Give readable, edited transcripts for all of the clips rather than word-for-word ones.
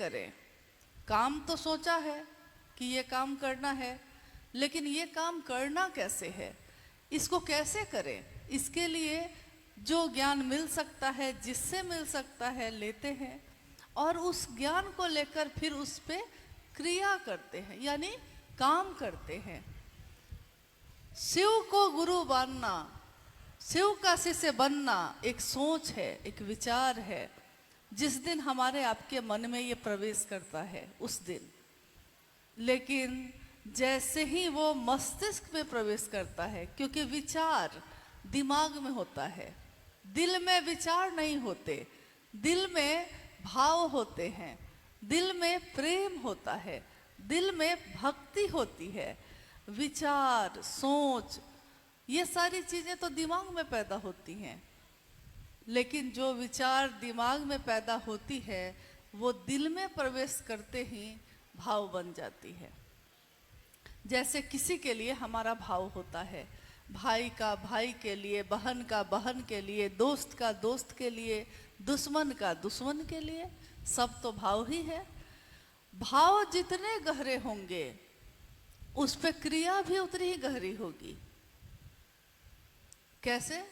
करें? काम तो सोचा है कि ये काम करना है, लेकिन ये काम करना कैसे है, इसको कैसे करें? इसके लिए जो ज्ञान मिल सकता है, जिससे मिल सकता है, लेते हैं और उस ज्ञान को लेकर फिर उस पे क्रिया करते हैं, यानी काम करते हैं। शिव को गुरु मानना, शिव का शिष्य बनना एक सोच है, एक विचार है। जिस दिन हमारे आपके मन में ये प्रवेश करता है उस दिन, लेकिन जैसे ही वो मस्तिष्क में प्रवेश करता है, क्योंकि विचार दिमाग में होता है, दिल में विचार नहीं होते, दिल में भाव होते हैं, दिल में प्रेम होता है, दिल में भक्ति होती है। विचार, सोच, ये सारी चीजें तो दिमाग में पैदा होती हैं, लेकिन जो विचार दिमाग में पैदा होती है वो दिल में प्रवेश करते ही भाव बन जाती है। जैसे किसी के लिए हमारा भाव होता है, भाई का भाई के लिए, बहन का बहन के लिए, दोस्त का दोस्त के लिए, दुश्मन का दुश्मन के लिए, सब तो भाव ही है। भाव जितने गहरे होंगे उस पे क्रिया भी उतनी ही गहरी होगी। कैसे?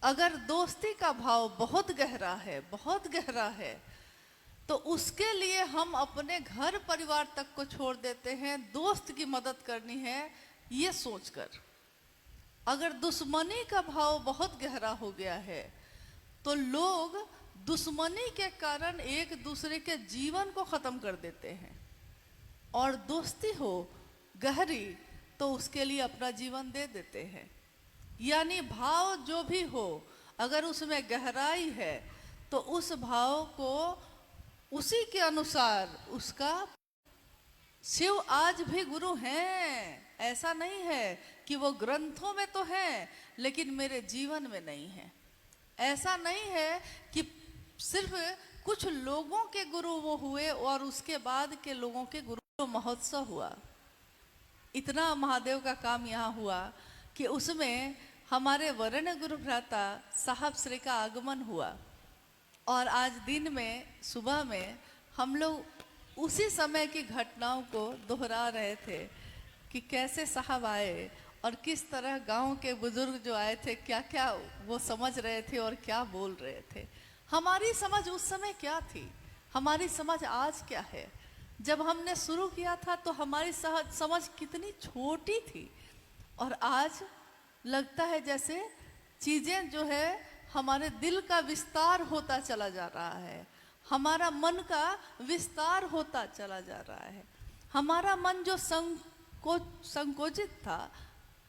अगर दोस्ती का भाव बहुत गहरा है, बहुत गहरा है, तो उसके लिए हम अपने घर परिवार तक को छोड़ देते हैं, दोस्त की मदद करनी है ये सोचकर। अगर दुश्मनी का भाव बहुत गहरा हो गया है तो लोग दुश्मनी के कारण एक दूसरे के जीवन को खत्म कर देते हैं, और दोस्ती हो गहरी तो उसके लिए अपना जीवन दे देते हैं। यानी भाव जो भी हो, अगर उसमें गहराई है तो उस भाव को उसी के अनुसार उसका। शिव आज भी गुरु हैं, ऐसा नहीं है कि वो ग्रंथों में तो हैं लेकिन मेरे जीवन में नहीं है। ऐसा नहीं है कि सिर्फ कुछ लोगों के गुरु वो हुए और उसके बाद के लोगों के गुरु महोत्सव हुआ। इतना महादेव का काम यहाँ हुआ कि उसमें हमारे वर्ण गुरु भ्राता साहब श्री का आगमन हुआ, और आज दिन में सुबह में हम लोग उसी समय की घटनाओं को दोहरा रहे थे कि कैसे साहब आए और किस तरह गांव के बुजुर्ग जो आए थे क्या क्या वो समझ रहे थे और क्या बोल रहे थे। हमारी समझ उस समय क्या थी, हमारी समझ आज क्या है? जब हमने शुरू किया था तो हमारी समझ कितनी छोटी थी, और आज लगता है जैसे चीज़ें जो है हमारे दिल का विस्तार होता चला जा रहा है, हमारा मन का विस्तार होता चला जा रहा है। हमारा मन जो संकोचित था,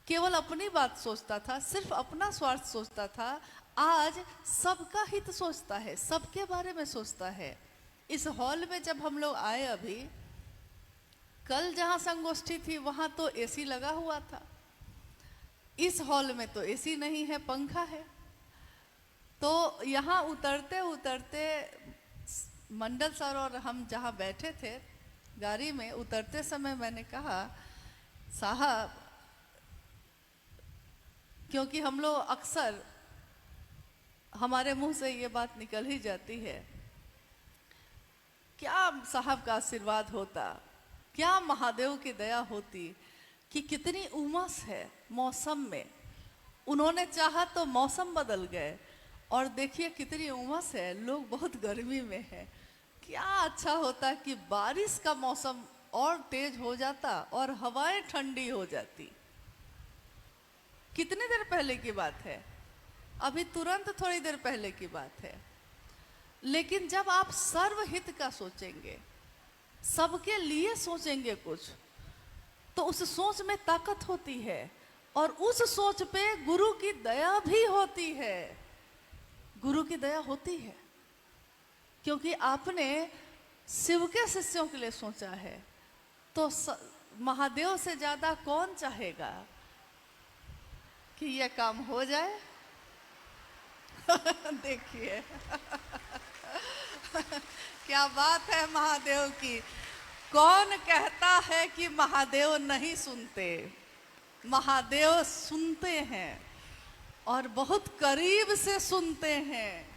केवल अपनी बात सोचता था, सिर्फ अपना स्वार्थ सोचता था, आज सबका हित सोचता है, सबके बारे में सोचता है। इस हॉल में जब हम लोग आए, अभी कल जहाँ संगोष्ठी थी वहाँ तो एसी लगा हुआ था, इस हॉल में तो एसी नहीं है, पंखा है। तो यहाँ उतरते उतरते मंडल सर और हम जहाँ बैठे थे गाड़ी में, उतरते समय मैंने कहा साहब, क्योंकि हम लोग अक्सर हमारे मुंह से ये बात निकल ही जाती है, क्या साहब का आशीर्वाद होता, क्या महादेव की दया होती कि कितनी उमस है मौसम में। उन्होंने चाहा तो मौसम बदल गए और देखिए कितनी उमस है, लोग बहुत गर्मी में हैं। क्या अच्छा होता कि बारिश का मौसम और तेज हो जाता और हवाएं ठंडी हो जाती। कितनी देर पहले की बात है, अभी तुरंत थोड़ी देर पहले की बात है। लेकिन जब आप सर्वहित का सोचेंगे, सबके लिए सोचेंगे कुछ, तो उस सोच में ताकत होती है, और उस सोच पे गुरु की दया भी होती है। गुरु की दया होती है क्योंकि आपने शिव के शिष्यों के लिए सोचा है, तो महादेव से ज्यादा कौन चाहेगा कि यह काम हो जाए। देखिए क्या बात है महादेव की। कौन कहता है कि महादेव नहीं सुनते? महादेव सुनते हैं और बहुत करीब से सुनते हैं।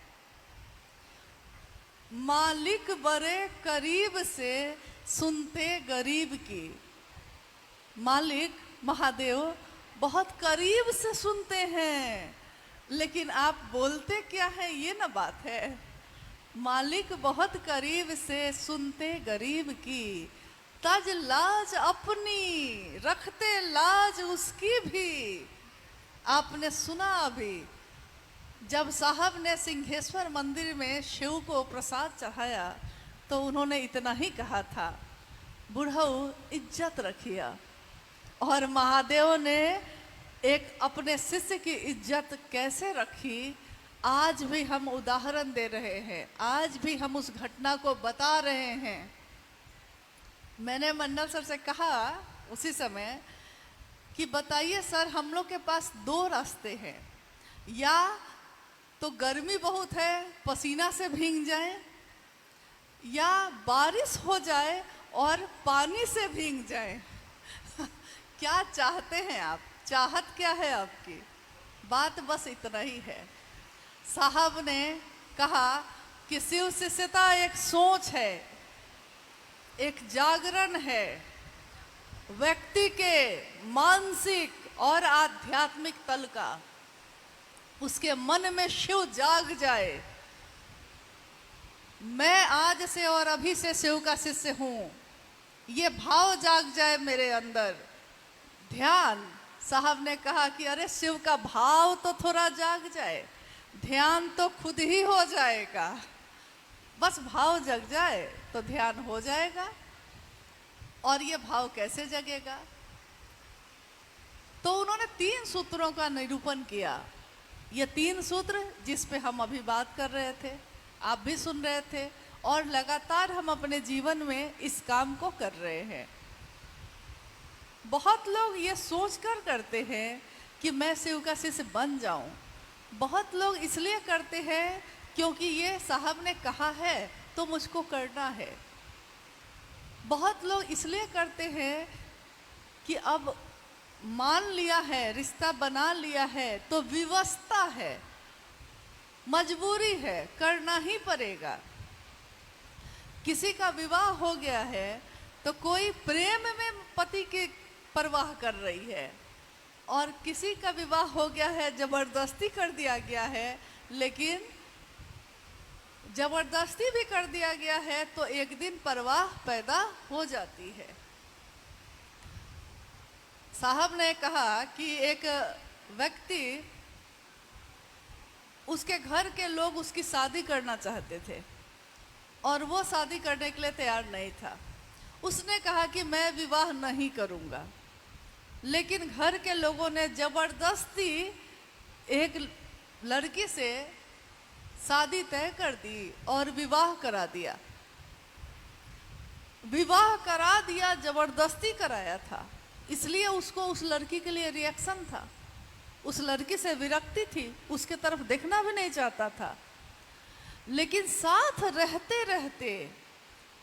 मालिक बड़े करीब से सुनते गरीब की। मालिक महादेव बहुत करीब से सुनते हैं, लेकिन आप बोलते क्या है ये ना बात है। मालिक बहुत करीब से सुनते गरीब की, तज लाज अपनी रखते लाज उसकी भी। आपने सुना अभी जब साहब ने सिंहेश्वर मंदिर में शिव को प्रसाद चढ़ाया तो उन्होंने इतना ही कहा था, बुढ़ऊ इज्जत रखिया। और महादेव ने एक अपने शिष्य की इज्जत कैसे रखी, आज भी हम उदाहरण दे रहे हैं, आज भी हम उस घटना को बता रहे हैं। मैंने मंडल सर से कहा उसी समय कि बताइए सर, हम लोग के पास दो रास्ते हैं, या तो गर्मी बहुत है पसीना से भीग जाए, या बारिश हो जाए और पानी से भीग जाए। क्या चाहते हैं आप? चाहत क्या है आपकी? बात बस इतना ही है। साहब ने कहा कि शिव शिष्यता एक सोच है, एक जागरण है, व्यक्ति के मानसिक और आध्यात्मिक तल का। उसके मन में शिव जाग जाए। मैं आज से और अभी से शिव का शिष्य हूँ, ये भाव जाग जाए मेरे अंदर। ध्यान, साहब ने कहा कि अरे शिव का भाव तो थोड़ा जाग जाए, ध्यान तो खुद ही हो जाएगा। बस भाव जग जाए तो ध्यान हो जाएगा। और ये भाव कैसे जगेगा? तो उन्होंने 3 सूत्रों का निरूपण किया। ये 3 सूत्र जिस पे हम अभी बात कर रहे थे, आप भी सुन रहे थे, और लगातार हम अपने जीवन में इस काम को कर रहे हैं। बहुत लोग ये सोचकर करते हैं कि मैं शिव का शिष्य बन जाऊं। बहुत लोग इसलिए करते हैं क्योंकि ये साहब ने कहा है तो मुझको करना है। बहुत लोग इसलिए करते हैं कि अब मान लिया है, रिश्ता बना लिया है तो विवशता है, मजबूरी है, करना ही पड़ेगा। किसी का विवाह हो गया है तो कोई प्रेम में पति की परवाह कर रही है, और किसी का विवाह हो गया है जबरदस्ती कर दिया गया है, लेकिन जबरदस्ती भी कर दिया गया है तो एक दिन परवाह पैदा हो जाती है। साहब ने कहा कि एक व्यक्ति, उसके घर के लोग उसकी शादी करना चाहते थे और वो शादी करने के लिए तैयार नहीं था। उसने कहा कि मैं विवाह नहीं करूंगा, लेकिन घर के लोगों ने जबरदस्ती एक लड़की से शादी तय कर दी और विवाह करा दिया। विवाह करा दिया, जबरदस्ती कराया था, इसलिए उसको उस लड़की के लिए रिएक्शन था। उस लड़की से विरक्ति थी, उसके तरफ देखना भी नहीं चाहता था। लेकिन साथ रहते रहते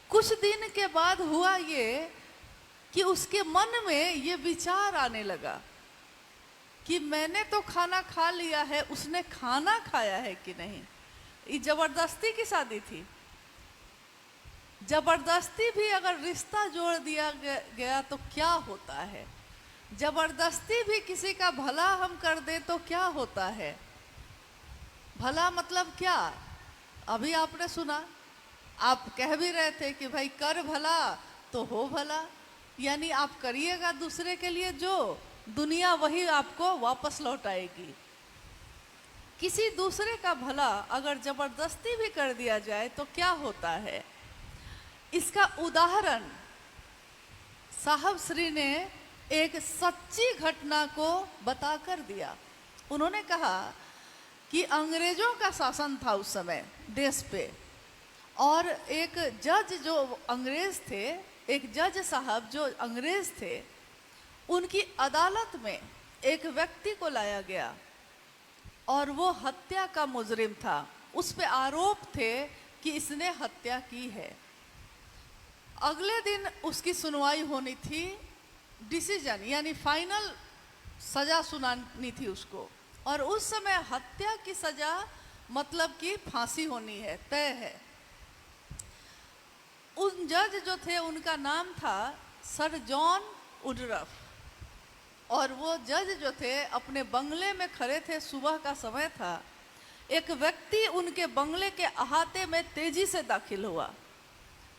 कुछ दिन के बाद हुआ ये कि उसके मन में ये विचार आने लगा कि मैंने तो खाना खा लिया है, उसने खाना खाया है कि नहीं। ये जबरदस्ती की शादी थी। जबरदस्ती भी अगर रिश्ता जोड़ दिया गया तो क्या होता है? जबरदस्ती भी किसी का भला हम कर दे तो क्या होता है? भला मतलब क्या? अभी आपने सुना, आप कह भी रहे थे कि भाई कर भला तो हो भला, यानी आप करिएगा दूसरे के लिए जो दुनिया वही आपको वापस लौटाएगी। किसी दूसरे का भला अगर जबरदस्ती भी कर दिया जाए तो क्या होता है? इसका उदाहरण साहब श्री ने एक सच्ची घटना को बताकर दिया। उन्होंने कहा कि अंग्रेजों का शासन था उस समय देश पे, और एक जज जो अंग्रेज थे, एक जज साहब जो अंग्रेज थे, उनकी अदालत में एक व्यक्ति को लाया गया और वो हत्या का मुजरिम था। उस पे आरोप थे कि इसने हत्या की है। अगले दिन उसकी सुनवाई होनी थी, डिसीजन यानी फाइनल सजा सुनानी थी उसको, और उस समय हत्या की सजा मतलब कि फांसी होनी है, तय है। उन जज जो थे उनका नाम था सर जॉन वुडरफ, और वो जज जो थे अपने बंगले में खड़े थे, सुबह का समय था। एक व्यक्ति उनके बंगले के अहाते में तेजी से दाखिल हुआ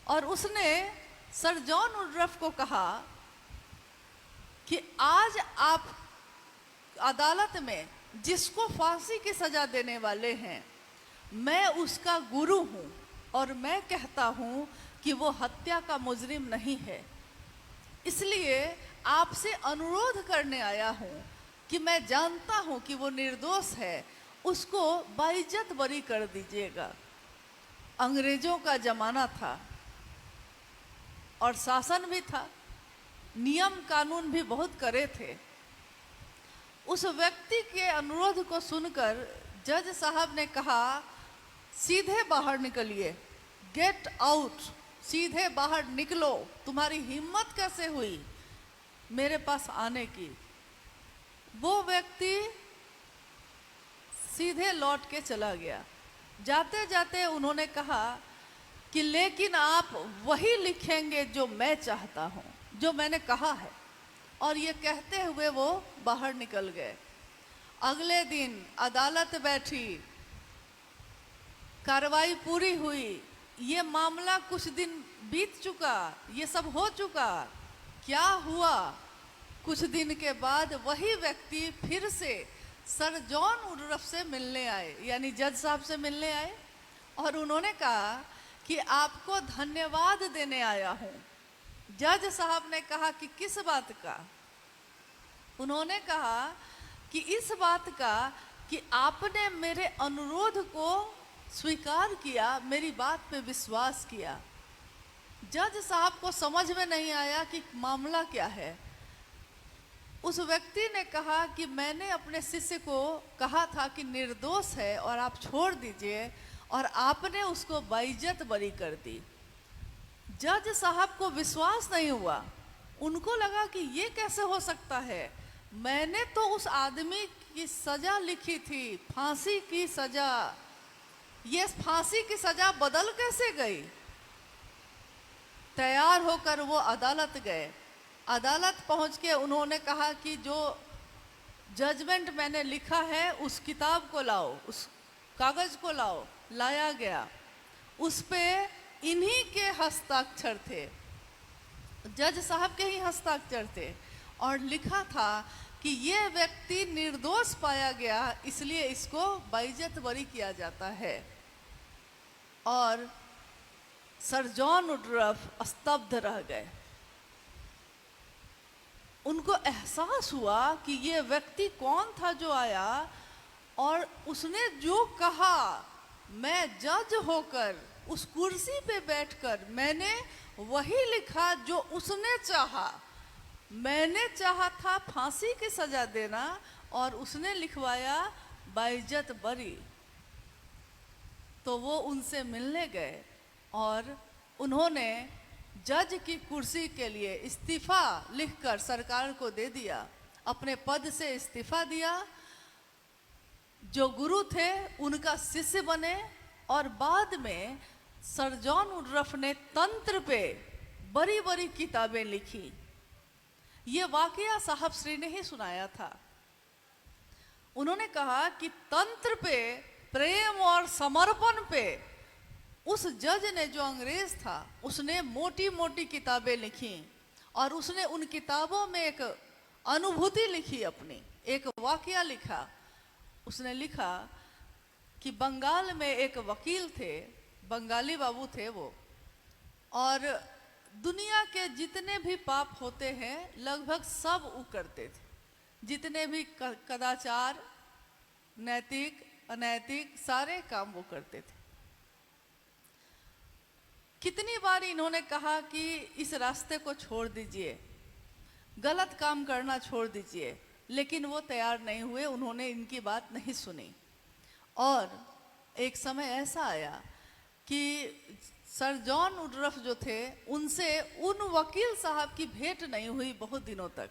और उसने सर जॉन वुडरफ को कहा कि आज आप अदालत में जिसको फांसी की सजा देने वाले हैं, मैं उसका गुरु हूं और मैं कहता हूं कि वो हत्या का मुजरिम नहीं है। इसलिए आपसे अनुरोध करने आया हूं कि मैं जानता हूं कि वो निर्दोष है, उसको बाइज्जत बरी कर दीजिएगा। अंग्रेजों का जमाना था और शासन भी था, नियम कानून भी बहुत कड़े थे। उस व्यक्ति के अनुरोध को सुनकर जज साहब ने कहा, सीधे बाहर निकलिए, गेट आउट, सीधे बाहर निकलो, तुम्हारी हिम्मत कैसे हुई मेरे पास आने की। वो व्यक्ति सीधे लौट के चला गया। जाते जाते उन्होंने कहा कि लेकिन आप वही लिखेंगे जो मैं चाहता हूं, जो मैंने कहा है। और ये कहते हुए वो बाहर निकल गए। अगले दिन अदालत बैठी, कार्रवाई पूरी हुई, ये मामला कुछ दिन बीत चुका, ये सब हो चुका। क्या हुआ? कुछ दिन के बाद वही व्यक्ति फिर से सर जॉन वुडरफ से मिलने आए, यानी जज साहब से मिलने आए, और उन्होंने कहा कि आपको धन्यवाद देने आया हूं। जज साहब ने कहा कि किस बात का? उन्होंने कहा कि इस बात का कि आपने मेरे अनुरोध को स्वीकार किया, मेरी बात पे विश्वास किया। जज साहब को समझ में नहीं आया कि मामला क्या है। उस व्यक्ति ने कहा कि मैंने अपने शिष्य को कहा था कि निर्दोष है और आप छोड़ दीजिए, और आपने उसको बाइज्जत बरी कर दी। जज साहब को विश्वास नहीं हुआ। उनको लगा कि ये कैसे हो सकता है, मैंने तो उस आदमी की सजा लिखी थी, फांसी की सजा, ये फांसी की सजा बदल कैसे गई। तैयार होकर वो अदालत गए। अदालत पहुंच के उन्होंने कहा कि जो जजमेंट मैंने लिखा है उस किताब को लाओ, उस कागज को लाओ। लाया गया। उस पे इन्हीं के हस्ताक्षर थे, जज साहब के ही हस्ताक्षर थे, और लिखा था कि ये व्यक्ति निर्दोष पाया गया, इसलिए इसको बाइज्जत बरी किया जाता है। और सर जॉन वुडरफ स्तब्ध रह गए। उनको एहसास हुआ कि ये व्यक्ति कौन था जो आया और उसने जो कहा, मैं जज होकर उस कुर्सी पे बैठकर मैंने वही लिखा जो उसने चाहा। मैंने चाहा था फांसी की सजा देना और उसने लिखवाया बाइज्जत बरी। तो वो उनसे मिलने गए और उन्होंने जज की कुर्सी के लिए इस्तीफा लिखकर सरकार को दे दिया, अपने पद से इस्तीफा दिया। जो गुरु थे उनका शिष्य बने, और बाद में सर जॉन वुडरफ ने तंत्र पे बड़ी बड़ी किताबें लिखी। ये वाकया साहब श्री ने ही सुनाया था। उन्होंने कहा कि तंत्र पे, प्रेम और समर्पण पे उस जज ने, जो अंग्रेज था, उसने मोटी मोटी किताबें लिखी, और उसने उन किताबों में एक अनुभूति लिखी, अपनी एक वाकया लिखा। उसने लिखा कि बंगाल में एक वकील थे, बंगाली बाबू थे वो, और दुनिया के जितने भी पाप होते हैं लगभग सब वो करते थे। जितने भी कदाचार, नैतिक अनैतिक, सारे काम वो करते थे। कितनी बार इन्होंने कहा कि इस रास्ते को छोड़ दीजिए, गलत काम करना छोड़ दीजिए, लेकिन वो तैयार नहीं हुए, उन्होंने इनकी बात नहीं सुनी। और एक समय ऐसा आया कि सर जॉन वुडरफ जो थे, उनसे उन वकील साहब की भेंट नहीं हुई बहुत दिनों तक।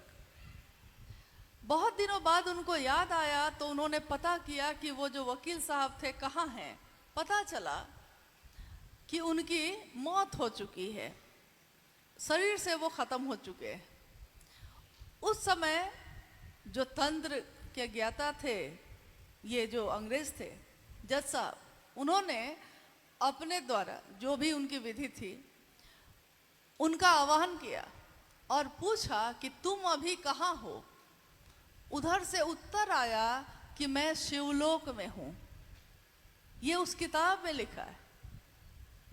बहुत दिनों बाद उनको याद आया तो उन्होंने पता किया कि वो जो वकील साहब थे कहाँ हैं। पता चला कि उनकी मौत हो चुकी है। शरीर से वो खत्म हो चुके हैं। उस समय जो तंत्र के ज्ञाता थे, ये जो अंग्रेज थे जज साहब, उन्होंने अपने द्वारा जो भी उनकी विधि थी उनका आवाहन किया और पूछा कि तुम अभी कहाँ हो। उधर से उत्तर आया कि मैं शिवलोक में हूं। ये उस किताब में लिखा है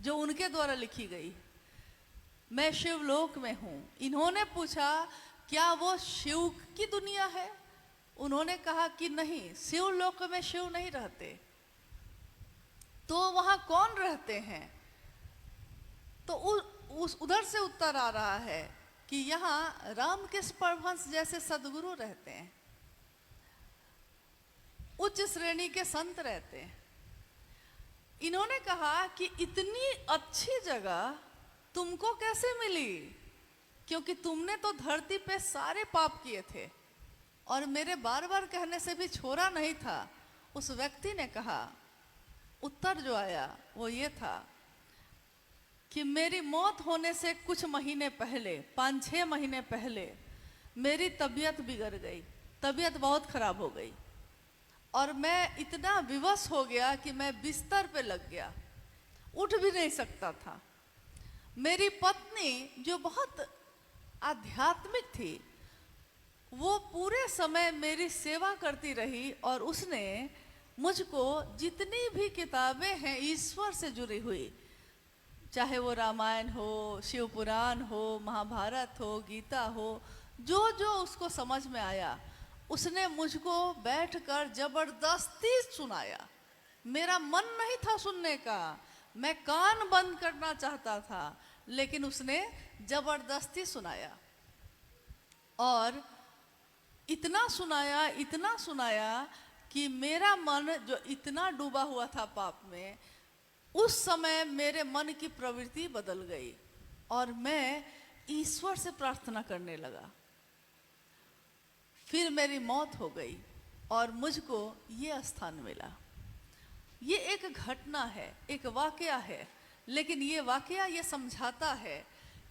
जो उनके द्वारा लिखी गई, मैं शिवलोक में हूं। इन्होंने पूछा क्या वो शिव की दुनिया है? उन्होंने कहा कि नहीं, शिवलोक में शिव नहीं रहते। तो वहां कौन रहते हैं? तो उस उधर से उत्तर आ रहा है कि यहाँ रामकृष्ण परमहंस जैसे सदगुरु रहते हैं, उच्च श्रेणी के संत रहते हैं। इन्होंने कहा कि इतनी अच्छी जगह तुमको कैसे मिली, क्योंकि तुमने तो धरती पे सारे पाप किए थे और मेरे बार बार कहने से भी छोड़ा नहीं था। उस व्यक्ति ने कहा, उत्तर जो आया वो ये था कि मेरी मौत होने से कुछ महीने पहले, 5-6 महीने पहले मेरी तबीयत बिगड़ गई, तबीयत बहुत खराब हो गई और मैं इतना विवश हो गया कि मैं बिस्तर पे लग गया, उठ भी नहीं सकता था। मेरी पत्नी जो बहुत आध्यात्मिक थी, वो पूरे समय मेरी सेवा करती रही और उसने मुझको जितनी भी किताबें हैं ईश्वर से जुड़ी हुई, चाहे वो रामायण हो, शिव पुराण हो, महाभारत हो, गीता हो, जो जो उसको समझ में आया उसने मुझको बैठकर जबरदस्ती सुनाया। मेरा मन नहीं था सुनने का, मैं कान बंद करना चाहता था, लेकिन उसने जबरदस्ती सुनाया और इतना सुनाया कि मेरा मन जो इतना डूबा हुआ था पाप में, उस समय मेरे मन की प्रवृत्ति बदल गई और मैं ईश्वर से प्रार्थना करने लगा। फिर मेरी मौत हो गई और मुझको ये स्थान मिला। ये एक घटना है, एक वाकया है, लेकिन ये वाकया ये समझाता है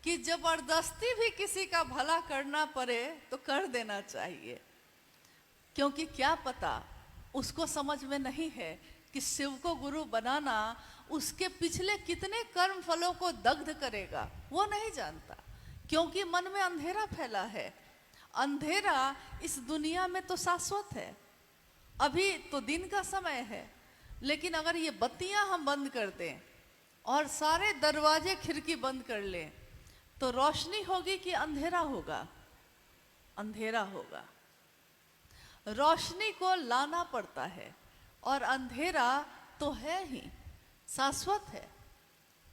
कि जबरदस्ती भी किसी का भला करना पड़े तो कर देना चाहिए, क्योंकि क्या पता उसको समझ में नहीं है कि शिव को गुरु बनाना उसके पिछले कितने कर्म फलों को दग्ध करेगा, वो नहीं जानता, क्योंकि मन में अंधेरा फैला है। अंधेरा इस दुनिया में तो शाश्वत है, अभी तो दिन का समय है, लेकिन अगर ये बत्तियां हम बंद कर दें और सारे दरवाजे खिड़की बंद कर लें तो रोशनी होगी कि अंधेरा होगा? अंधेरा होगा। रोशनी को लाना पड़ता है और अंधेरा तो है ही, शाश्वत है।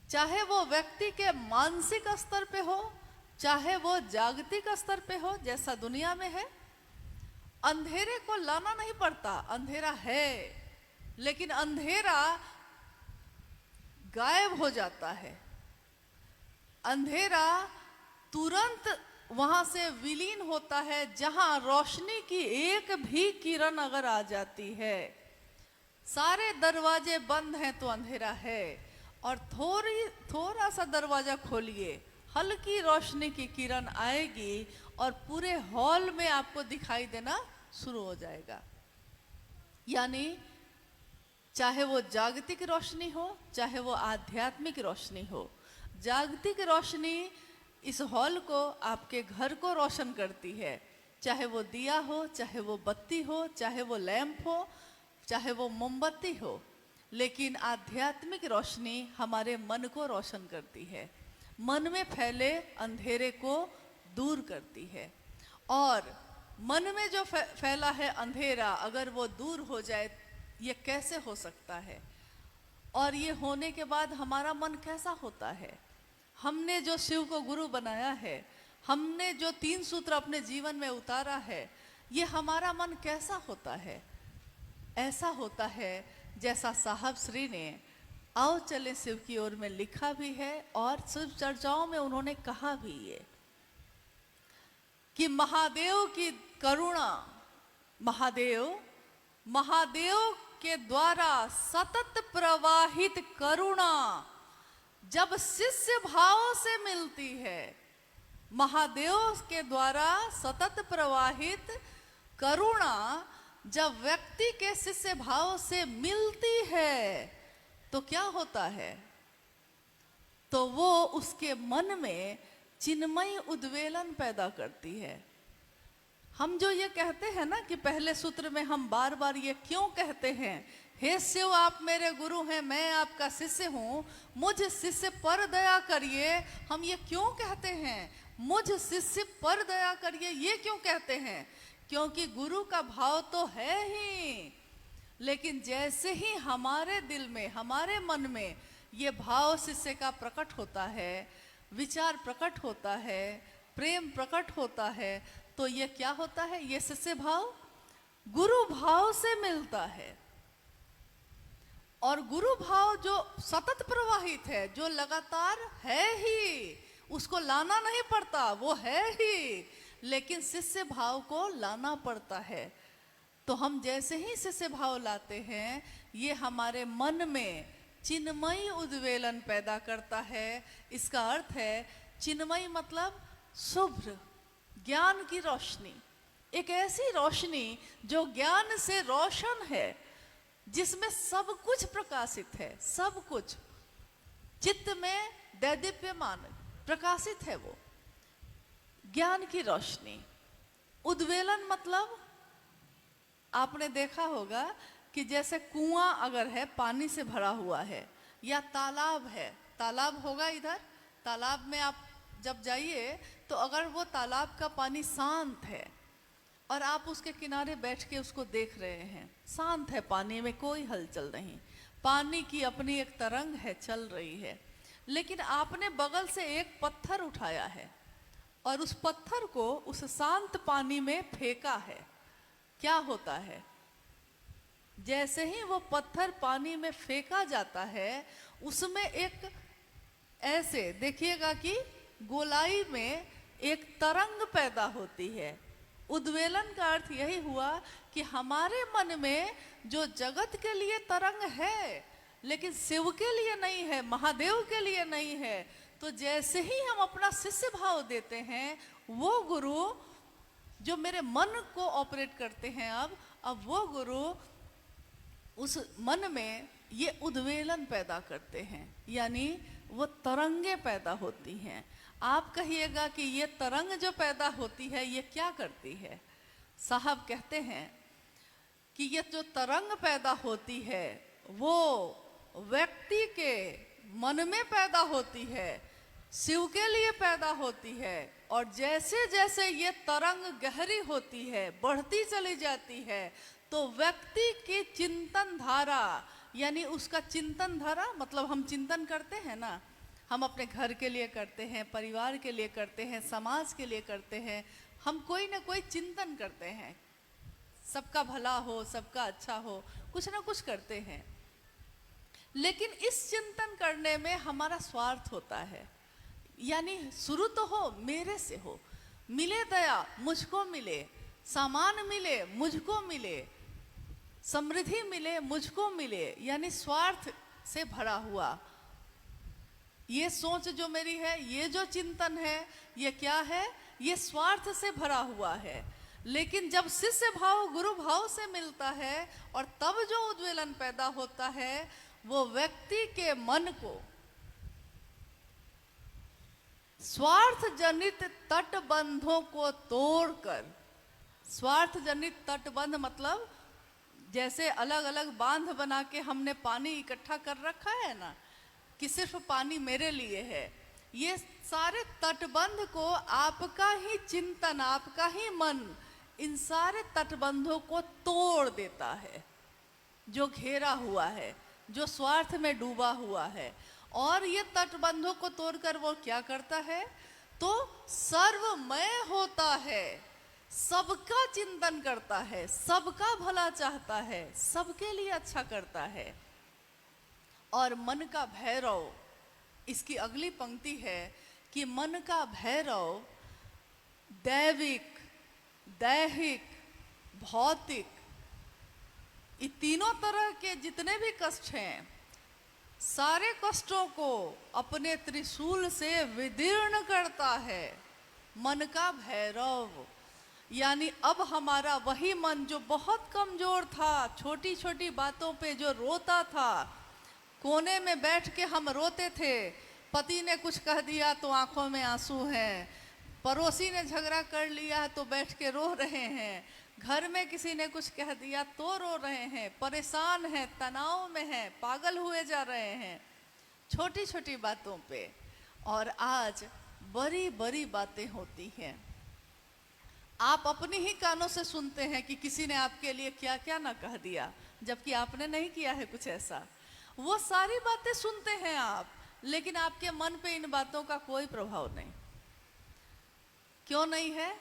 चाहे वो व्यक्ति के मानसिक स्तर पे हो, चाहे वो जागतिक स्तर पे हो, जैसा दुनिया में है, अंधेरे को लाना नहीं पड़ता। अंधेरा है, लेकिन अंधेरा गायब हो जाता है। अंधेरा तुरंत वहां से विलीन होता है जहां रोशनी की एक भी किरण अगर आ जाती है। सारे दरवाजे बंद हैं तो अंधेरा है, और थोड़ा सा दरवाजा खोलिए, हल्की रोशनी की किरण आएगी और पूरे हॉल में आपको दिखाई देना शुरू हो जाएगा। यानी चाहे वो जागतिक रोशनी हो, चाहे वो आध्यात्मिक रोशनी हो, जागतिक रोशनी इस हॉल को, आपके घर को रोशन करती है। चाहे वो दिया हो, चाहे वो बत्ती हो, चाहे वो लैंप हो, चाहे वो मोमबत्ती हो, लेकिन आध्यात्मिक रोशनी हमारे मन को रोशन करती है, मन में फैले अंधेरे को दूर करती है। और मन में जो फैला है अंधेरा, अगर वो दूर हो जाए, ये कैसे हो सकता है? और ये होने के बाद हमारा मन कैसा होता है? हमने जो शिव को गुरु बनाया है, हमने जो 3 सूत्र अपने जीवन में उतारा है, ये हमारा मन कैसा होता है? ऐसा होता है जैसा साहब श्री ने आओ चले शिव की ओर में लिखा भी है, और शिव चर्चाओं में उन्होंने कहा भी ये कि महादेव की करुणा, महादेव के द्वारा सतत प्रवाहित करुणा जब शिष्य भाव से मिलती है, महादेव के द्वारा सतत प्रवाहित करुणा जब व्यक्ति के शिष्य भाव से मिलती है तो क्या होता है? तो वो उसके मन में चिन्मयी उद्वेलन पैदा करती है। हम जो ये कहते हैं ना कि पहले सूत्र में हम बार बार ये क्यों कहते हैं, हे शिव आप मेरे गुरु हैं, मैं आपका शिष्य हूँ, मुझ शिष्य पर दया करिए। हम ये क्यों कहते हैं, मुझ शिष्य पर दया करिए, ये क्यों कहते हैं? क्योंकि गुरु का भाव तो है ही, लेकिन जैसे ही हमारे दिल में, हमारे मन में ये भाव शिष्य का प्रकट होता है, विचार प्रकट होता है, प्रेम प्रकट होता है, तो ये क्या होता है? ये शिष्य भाव गुरु भाव से मिलता है। और गुरु भाव जो सतत प्रवाहित है, जो लगातार है ही, उसको लाना नहीं पड़ता, वो है ही, लेकिन शिष्य भाव को लाना पड़ता है। तो हम जैसे ही शिष्य भाव लाते हैं, ये हमारे मन में चिन्मयी उद्वेलन पैदा करता है। इसका अर्थ है चिन्मयी मतलब शुभ्र, ज्ञान की रोशनी, एक ऐसी रोशनी जो ज्ञान से रोशन है, जिसमें सब कुछ प्रकाशित है, सब कुछ चित्त में दैदीप्यमान प्रकाशित है, वो ज्ञान की रोशनी। उद्वेलन मतलब आपने देखा होगा कि जैसे कुआं अगर है, पानी से भरा हुआ है, या तालाब है, तालाब होगा इधर, तालाब में आप जब जाइए तो अगर वो तालाब का पानी शांत है और आप उसके किनारे बैठ के उसको देख रहे हैं, शांत है, पानी में कोई हलचल नहीं, पानी की अपनी एक तरंग है, चल रही है, लेकिन आपने बगल से एक पत्थर उठाया है और उस पत्थर को उस शांत पानी में फेंका है, क्या होता है? जैसे ही वो पत्थर पानी में फेंका जाता है, उसमें एक ऐसे देखिएगा कि गोलाई में एक तरंग पैदा होती है। उद्वेलन का अर्थ यही हुआ कि हमारे मन में जो जगत के लिए तरंग है, लेकिन शिव के लिए नहीं है, महादेव के लिए नहीं है, तो जैसे ही हम अपना शिष्य भाव देते हैं, वो गुरु जो मेरे मन को ऑपरेट करते हैं, अब वो गुरु उस मन में ये उद्वेलन पैदा करते हैं, यानी वो तरंगे पैदा होती हैं। आप कहिएगा कि ये तरंग जो पैदा होती है, ये क्या करती है? साहब कहते हैं कि ये जो तरंग पैदा होती है, वो व्यक्ति के मन में पैदा होती है, शिव के लिए पैदा होती है, और जैसे जैसे ये तरंग गहरी होती है, बढ़ती चली जाती है, तो व्यक्ति की चिंतन धारा, यानी उसका चिंतन धारा मतलब हम चिंतन करते हैं ना, हम अपने घर के लिए करते हैं, परिवार के लिए करते हैं, समाज के लिए करते हैं, हम कोई ना कोई चिंतन करते हैं, सबका भला हो, सबका अच्छा हो, कुछ ना कुछ करते हैं। लेकिन इस चिंतन करने में हमारा स्वार्थ होता है, यानी शुरू तो हो मेरे से हो, मिले दया मुझको मिले, सामान मिले मुझको मिले, समृद्धि मिले मुझको मिले, यानी स्वार्थ से भरा हुआ ये सोच जो मेरी है, ये जो चिंतन है, ये क्या है? ये स्वार्थ से भरा हुआ है। लेकिन जब शिष्य भाव गुरु भाव से मिलता है और तब जो उद्वेलन पैदा होता है, वो व्यक्ति के मन को स्वार्थ जनित तटबंधों को तोड़कर, स्वार्थ जनित तटबंध मतलब जैसे अलग अलग बांध बना के हमने पानी इकट्ठा कर रखा है ना, कि सिर्फ पानी मेरे लिए है, ये सारे तटबंध को आपका ही चिंतन, आपका ही मन इन सारे तटबंधों को तोड़ देता है, जो घेरा हुआ है, जो स्वार्थ में डूबा हुआ है। और ये तटबंधों को तोड़कर वो क्या करता है? तो सर्वमय होता है, सबका चिंतन करता है, सबका भला चाहता है, सबके लिए अच्छा करता है। और मन का भैरव, इसकी अगली पंक्ति है कि मन का भैरव दैविक, दैहिक, भौतिक, ये तीनों तरह के जितने भी कष्ट हैं, सारे कष्टों को अपने त्रिशूल से विदीर्ण करता है। मन का भैरव। यानी अब हमारा वही मन जो बहुत कमजोर था, छोटी छोटी बातों पे जो रोता था, कोने में बैठ के हम रोते थे, पति ने कुछ कह दिया तो आंखों में आंसू हैं, पड़ोसी ने झगड़ा कर लिया तो बैठ के रो रहे हैं, घर में किसी ने कुछ कह दिया तो रो रहे हैं, परेशान हैं, तनाव में हैं, पागल हुए जा रहे हैं छोटी छोटी बातों पे। और आज बड़ी बड़ी बातें होती हैं, आप अपनी ही कानों से सुनते हैं कि किसी ने आपके लिए क्या क्या ना कह दिया, जबकि आपने नहीं किया है कुछ ऐसा। वो सारी बातें सुनते हैं आप, लेकिन आपके मन पे इन बातों का कोई प्रभाव नहीं। क्यों नहीं है?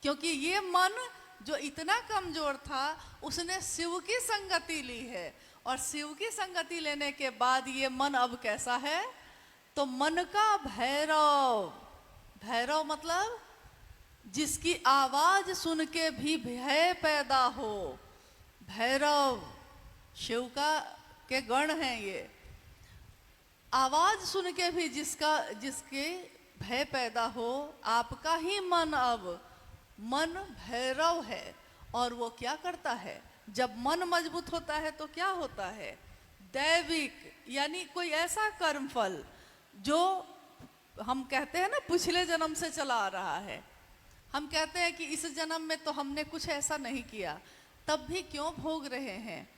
क्योंकि ये मन जो इतना कमजोर था, उसने शिव की संगति ली है, और शिव की संगति लेने के बाद ये मन अब कैसा है? तो मन का भैरव। भैरव मतलब जिसकी आवाज सुन के भी भय पैदा हो। भैरव शिव का के गण हैं ये। आवाज सुन के भी जिसके भय पैदा हो, आपका ही मन अब मन भैरव है। और वो क्या करता है? जब मन मजबूत होता है तो क्या होता है? दैविक, यानी कोई ऐसा कर्मफल जो हम कहते हैं ना पिछले जन्म से चला आ रहा है। हम कहते हैं कि इस जन्म में तो हमने कुछ ऐसा नहीं किया, तब भी क्यों भोग रहे हैं?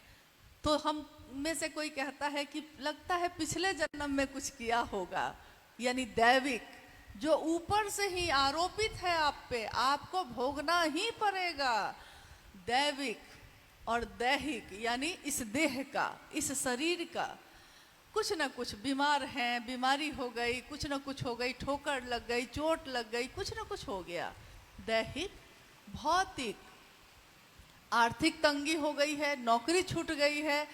तो हम में से कोई कहता है कि लगता है पिछले जन्म में कुछ किया होगा। यानी दैविक जो ऊपर से ही आरोपित है आप पे, आपको भोगना ही पड़ेगा। दैविक और दैहिक यानी इस देह का, इस शरीर का। कुछ न कुछ बीमार हैं, बीमारी हो गई, कुछ न कुछ हो गई, ठोकर लग गई, चोट लग गई, कुछ न कुछ हो गया। दैहिक। भौतिक, आर्थिक तंगी हो गई है, नौकरी छूट गई है,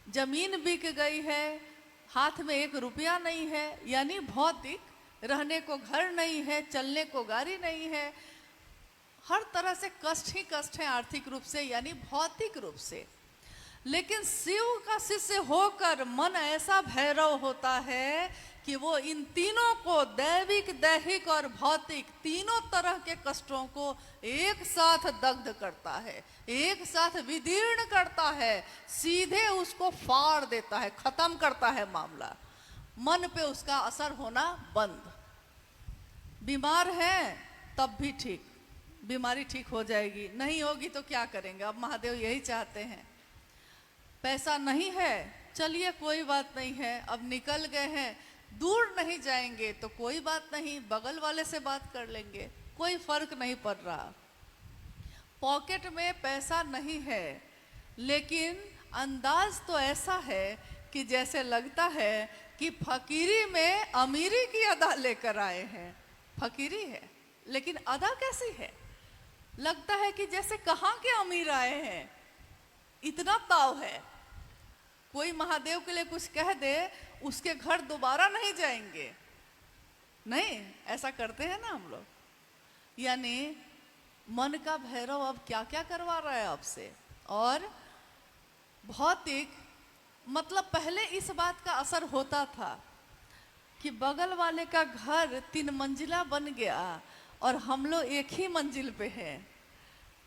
जमीन बिक गई है, हाथ में 1 रुपया नहीं है, यानी भौतिक। रहने को घर नहीं है, चलने को गाड़ी नहीं है, हर तरह से कष्ट ही कष्ट है आर्थिक रूप से, यानी भौतिक रूप से। लेकिन शिव का शिष्य होकर मन ऐसा भैरव होता है कि वो इन तीनों को, दैविक, दैहिक और भौतिक, तीनों तरह के कष्टों को एक साथ दग्ध करता है, एक साथ विदीर्ण करता है, सीधे उसको फाड़ देता है, खत्म करता है मामला। मन पे उसका असर होना बंद। बीमार हैं तब भी ठीक, बीमारी ठीक हो जाएगी, नहीं होगी तो क्या करेंगे? अब महादेव यही चाहते हैं। पैसा नहीं है, चलिए कोई बात नहीं है, अब निकल गए हैं, दूर नहीं जाएंगे तो कोई बात नहीं, बगल वाले से बात कर लेंगे, कोई फर्क नहीं पड़ रहा। पॉकेट में पैसा नहीं है, लेकिन अंदाज तो ऐसा है कि जैसे लगता है कि फकीरी में अमीरी की अदा लेकर आए हैं। फकीरी है लेकिन अदा कैसी है? लगता है कि जैसे कहाँ के अमीर आए हैं, इतना ताव है। कोई महादेव के लिए कुछ कह दे, उसके घर दोबारा नहीं जाएंगे। नहीं, ऐसा करते हैं ना हम लोग। यानी मन का भैरव अब क्या क्या करवा रहा है आपसे। और भौतिक मतलब पहले इस बात का असर होता था कि बगल वाले का घर 3 मंजिला बन गया और हम लोग 1 ही मंजिल पे हैं।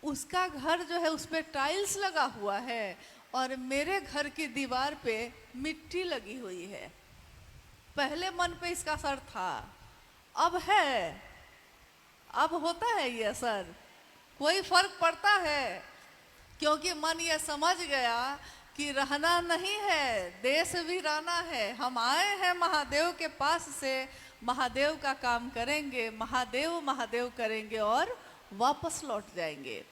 उसका घर जो है उस पर टाइल्स लगा हुआ है और मेरे घर की दीवार पे मिट्टी लगी हुई है। पहले मन पे इसका असर था, अब है, अब होता है ये असर, कोई फर्क पड़ता है, क्योंकि मन ये समझ गया कि रहना नहीं है, देश वीराना है। हम आए हैं महादेव के पास से, महादेव का काम करेंगे, महादेव महादेव करेंगे और वापस लौट जाएंगे।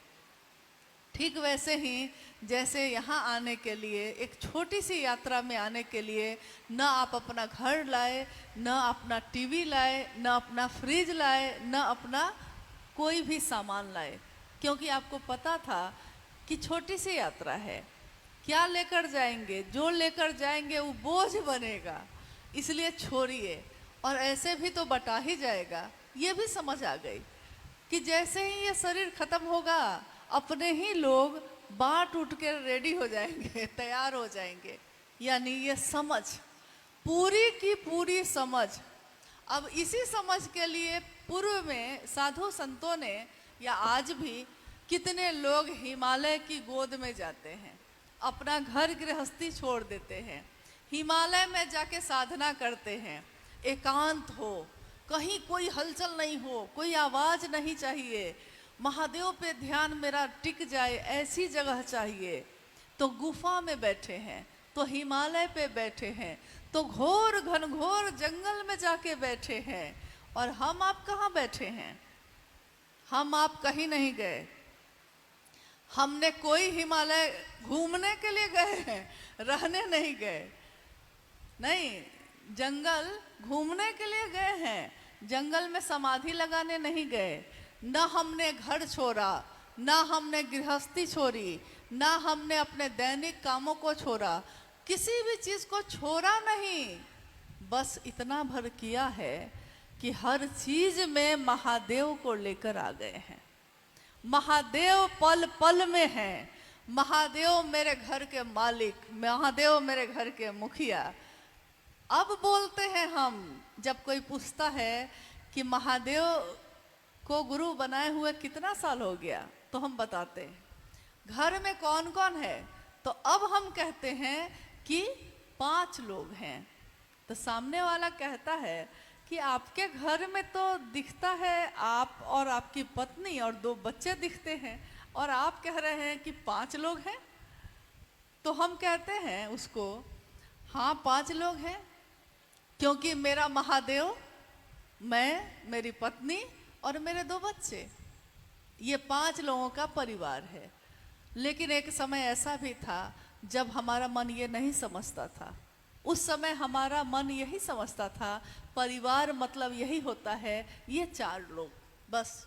ठीक वैसे ही जैसे यहाँ आने के लिए, एक छोटी सी यात्रा में आने के लिए, न आप अपना घर लाए, न अपना टीवी लाए, न अपना फ्रिज लाए, न अपना कोई भी सामान लाए, क्योंकि आपको पता था कि छोटी सी यात्रा है, क्या लेकर जाएंगे, जो लेकर जाएंगे वो बोझ बनेगा, इसलिए छोड़िए। और ऐसे भी तो बटा ही जाएगा। ये भी समझ आ गई कि जैसे ही ये शरीर खत्म होगा, अपने ही लोग बाँट उठ के रेडी हो जाएंगे, तैयार हो जाएंगे। यानी ये समझ, पूरी की पूरी समझ। अब इसी समझ के लिए पूर्व में साधु संतों ने या आज भी कितने लोग हिमालय की गोद में जाते हैं, अपना घर गृहस्थी छोड़ देते हैं, हिमालय में जाके साधना करते हैं। एकांत हो, कहीं कोई हलचल नहीं हो, कोई आवाज नहीं चाहिए, महादेव पे ध्यान मेरा टिक जाए, ऐसी जगह चाहिए। तो गुफा में बैठे हैं, तो हिमालय पे बैठे हैं, तो घोर घनघोर जंगल में जाके बैठे हैं। और हम आप कहाँ बैठे हैं? हम आप कहीं नहीं गए। हमने कोई हिमालय घूमने के लिए गए हैं, रहने नहीं गए। नहीं, जंगल घूमने के लिए गए हैं, जंगल में समाधि लगाने नहीं गए। न हमने घर छोड़ा, न हमने गृहस्थी छोड़ी, न हमने अपने दैनिक कामों को छोड़ा, किसी भी चीज को छोड़ा नहीं। बस इतना भर किया है कि हर चीज में महादेव को लेकर आ गए हैं। महादेव पल पल में है, महादेव मेरे घर के मालिक, महादेव मेरे घर के मुखिया। अब बोलते हैं हम, जब कोई पूछता है कि महादेव को गुरु बनाए हुए कितना साल हो गया, तो हम बताते हैं घर में कौन कौन है। तो अब हम कहते हैं कि 5 लोग हैं। तो सामने वाला कहता है कि आपके घर में तो दिखता है आप और आपकी पत्नी और 2 बच्चे दिखते हैं, और आप कह रहे हैं कि 5 लोग हैं। तो हम कहते हैं उसको, हाँ 5 लोग हैं, क्योंकि मेरा महादेव, मैं, मेरी पत्नी और मेरे 2 बच्चे, ये 5 लोगों का परिवार है। लेकिन एक समय ऐसा भी था जब हमारा मन ये नहीं समझता था। उस समय हमारा मन यही समझता था परिवार मतलब यही होता है, ये 4 लोग बस।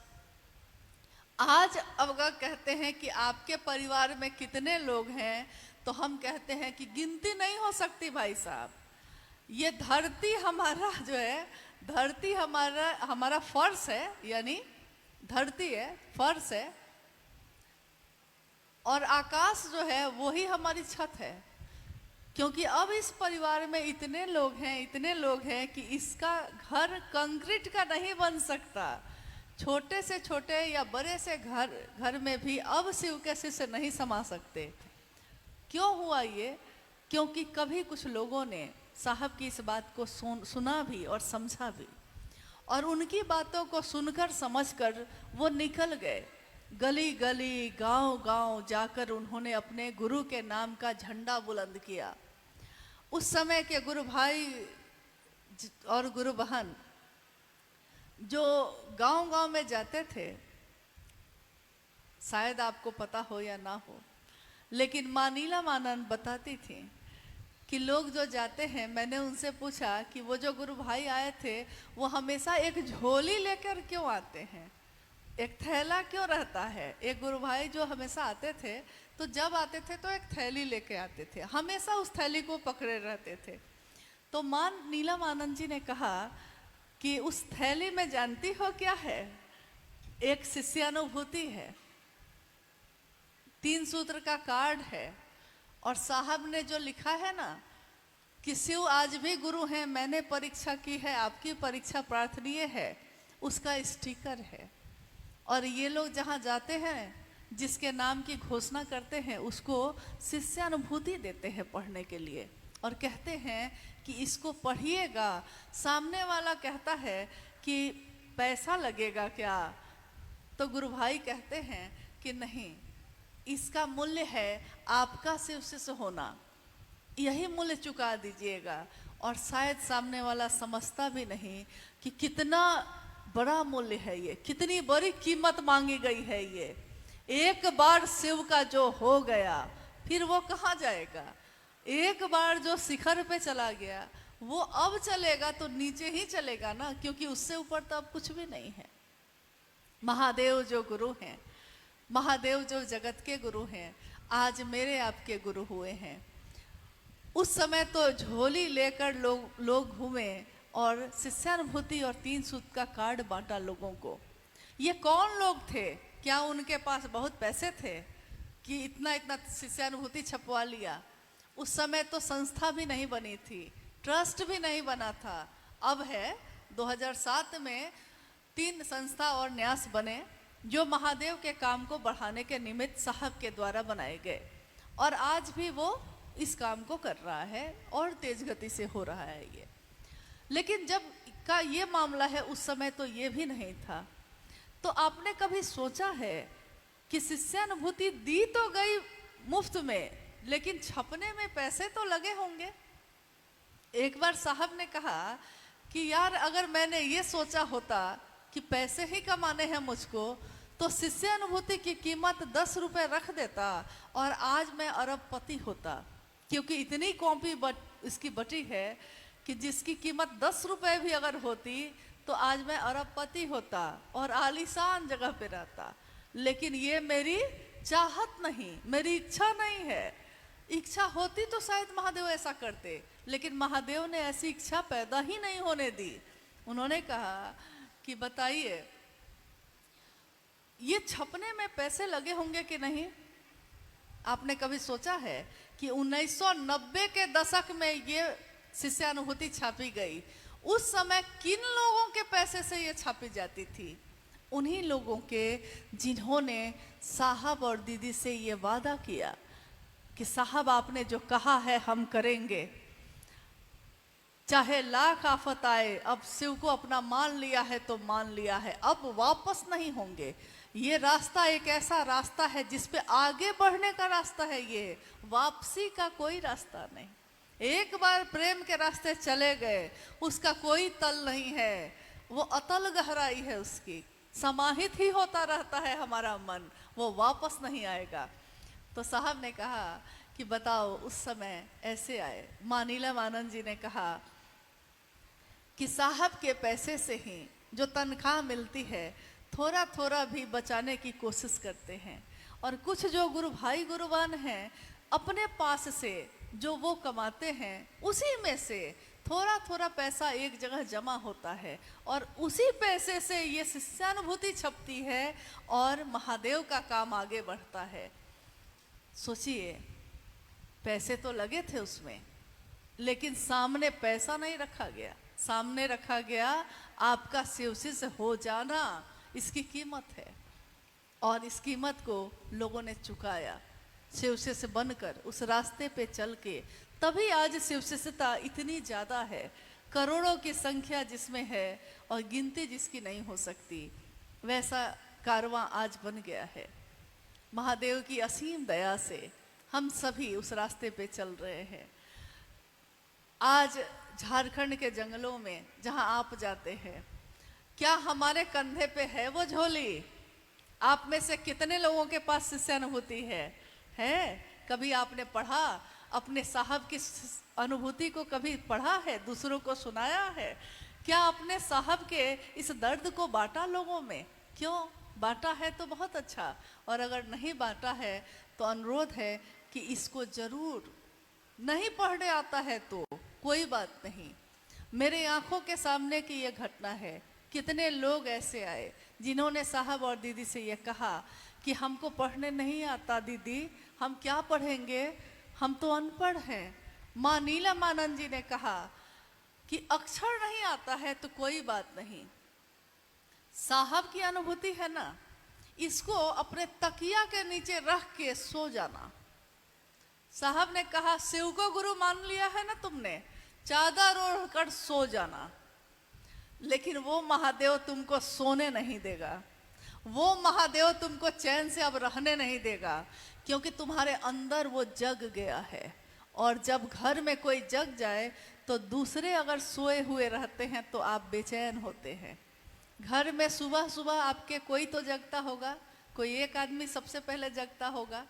आज अगर कहते हैं कि आपके परिवार में कितने लोग हैं, तो हम कहते हैं कि गिनती नहीं हो सकती भाई साहब। ये धरती हमारा जो है, धरती हमारा फर्श है, यानी धरती है, फर्श है, और आकाश जो है वही हमारी छत है। क्योंकि अब इस परिवार में इतने लोग हैं, इतने लोग हैं कि इसका घर कंक्रीट का नहीं बन सकता। छोटे से छोटे या बड़े से घर में भी अब शिव के शिष्य नहीं समा सकते। क्यों हुआ ये? क्योंकि कभी कुछ लोगों ने साहब की इस बात को सुना भी और समझा भी, और उनकी बातों को सुनकर समझकर वो निकल गए। गली गली, गांव गांव जाकर उन्होंने अपने गुरु के नाम का झंडा बुलंद किया। उस समय के गुरु भाई और गुरु बहन जो गांव गांव में जाते थे, शायद आपको पता हो या ना हो, लेकिन माँ नीलमानंद बताती थी कि लोग जो जाते हैं, मैंने उनसे पूछा कि वो जो गुरु भाई आए थे वो हमेशा एक झोली लेकर क्यों आते हैं, एक थैला क्यों रहता है? एक गुरु भाई जो हमेशा आते थे, तो जब आते थे तो एक थैली लेके आते थे, हमेशा उस थैली को पकड़े रहते थे। तो मां नीलमानंद जी ने कहा कि उस थैली में जानती हो क्या है? एक शिष्यानुभूति है, 3 सूत्र का कार्ड है, और साहब ने जो लिखा है ना कि शिव आज भी गुरु हैं, मैंने परीक्षा की है, आपकी परीक्षा प्रार्थनीय है, उसका स्टिकर है। और ये लोग जहाँ जाते हैं, जिसके नाम की घोषणा करते हैं, उसको शिष्यानुभूति देते हैं पढ़ने के लिए, और कहते हैं कि इसको पढ़िएगा। सामने वाला कहता है कि पैसा लगेगा क्या? तो गुरु भाई कहते हैं कि नहीं, इसका मूल्य है आपका शिव शिष्य होना, यही मूल्य चुका दीजिएगा। और शायद सामने वाला समझता भी नहीं कि कितना बड़ा मूल्य है ये, कितनी बड़ी कीमत मांगी गई है ये। एक बार शिव का जो हो गया, फिर वो कहाँ जाएगा? एक बार जो शिखर पे चला गया, वो अब चलेगा तो नीचे ही चलेगा ना, क्योंकि उससे ऊपर तो अब कुछ भी नहीं है। महादेव जो गुरु हैं, महादेव जो जगत के गुरु हैं, आज मेरे आपके गुरु हुए हैं। उस समय तो झोली लेकर लोग घूमे और शिष्यानुभूति और 3 सूत्र का कार्ड बांटा लोगों को। ये कौन लोग थे? क्या उनके पास बहुत पैसे थे कि इतना इतना शिष्यानुभूति छपवा लिया? उस समय तो संस्था भी नहीं बनी थी, ट्रस्ट भी नहीं बना था। अब है 2007 में 3 संस्था और न्यास बने जो महादेव के काम को बढ़ाने के निमित्त साहब के द्वारा बनाए गए, और आज भी वो इस काम को कर रहा है और तेज गति से हो रहा है ये। लेकिन जब का ये मामला है, उस समय तो ये भी नहीं था। तो आपने कभी सोचा है कि शिष्यानुभूति दी तो गई मुफ्त में, लेकिन छपने में पैसे तो लगे होंगे। एक बार साहब ने कहा कि यार अगर मैंने ये सोचा होता कि पैसे ही कमाने हैं मुझको, तो शिष्यानुभूति की कीमत 10 रुपए रख देता और आज मैं अरबपति होता, क्योंकि इतनी कॉपी इसकी बटी है कि जिसकी कीमत 10 रुपए भी अगर होती तो आज मैं अरबपति होता और आलीशान जगह पे रहता। लेकिन ये मेरी चाहत नहीं, मेरी इच्छा नहीं है। इच्छा होती तो शायद महादेव ऐसा करते, लेकिन महादेव ने ऐसी इच्छा पैदा ही नहीं होने दी। उन्होंने कहा कि बताइए ये छपने में पैसे लगे होंगे कि नहीं। आपने कभी सोचा है कि 1990 के दशक में ये शिष्यानुभूति छापी गई, उस समय किन लोगों के पैसे से ये छापी जाती थी? उन्हीं लोगों के जिन्होंने साहब और दीदी से ये वादा किया कि साहब आपने जो कहा है हम करेंगे, चाहे लाख आफत आए। अब शिव को अपना मान लिया है तो मान लिया है, अब वापस नहीं होंगे। ये रास्ता एक ऐसा रास्ता है जिस पे आगे बढ़ने का रास्ता है, ये वापसी का कोई रास्ता नहीं। एक बार प्रेम के रास्ते चले गए, उसका कोई तल नहीं है, वो अतल गहराई है उसकी, समाहित ही होता रहता है हमारा मन, वो वापस नहीं आएगा। तो साहब ने कहा कि बताओ उस समय ऐसे आए। मां नीलम आनंद जी ने कहा कि साहब के पैसे से ही जो तनख्वाह मिलती है थोड़ा थोड़ा भी बचाने की कोशिश करते हैं, और कुछ जो गुरु भाई गुरुवान हैं अपने पास से जो वो कमाते हैं उसी में से थोड़ा थोड़ा पैसा एक जगह जमा होता है, और उसी पैसे से ये शिष्यानुभूति छपती है और महादेव का काम आगे बढ़ता है। सोचिए, पैसे तो लगे थे उसमें, लेकिन सामने पैसा नहीं रखा गया, सामने रखा गया आपका शिवसी से हो जाना। इसकी कीमत है, और इस कीमत को लोगों ने चुकाया शिवसी से बनकर उस रास्ते पे चल के। तभी आज शिवशिष्यता इतनी ज़्यादा है, करोड़ों की संख्या जिसमें है और गिनती जिसकी नहीं हो सकती, वैसा कारवां आज बन गया है। महादेव की असीम दया से हम सभी उस रास्ते पे चल रहे हैं। आज झारखंड के जंगलों में जहां आप जाते हैं, क्या हमारे कंधे पे है वो झोली? आप में से कितने लोगों के पास शिष्यानुभूति है? कभी आपने पढ़ा? अपने साहब की अनुभूति को कभी पढ़ा है, दूसरों को सुनाया है? क्या अपने साहब के इस दर्द को बांटा लोगों में? क्यों बांटा है तो बहुत अच्छा, और अगर नहीं बांटा है तो अनुरोध है कि इसको जरूर। नहीं पढ़ने आता है तो कोई बात नहीं, मेरे आंखों के सामने की यह घटना है। कितने लोग ऐसे आए जिन्होंने साहब और दीदी से यह कहा कि हमको पढ़ने नहीं आता दीदी, हम क्या पढ़ेंगे, हम तो अनपढ़ हैं। मां नीलम आनंद जी ने कहा कि अक्षर नहीं आता है तो कोई बात नहीं, साहब की अनुभूति है ना, इसको अपने तकिया के नीचे रख के सो जाना। साहब ने कहा शिव को गुरु मान लिया है ना तुमने, चादर ओढ़ कर सो जाना। लेकिन वो महादेव तुमको सोने नहीं देगा, वो महादेव तुमको चैन से अब रहने नहीं देगा, क्योंकि तुम्हारे अंदर वो जग गया है। और जब घर में कोई जग जाए तो दूसरे अगर सोए हुए रहते हैं तो आप बेचैन होते हैं। घर में सुबह सुबह आपके कोई तो जगता होगा, कोई एक आदमी सबसे पहले जगता होगा,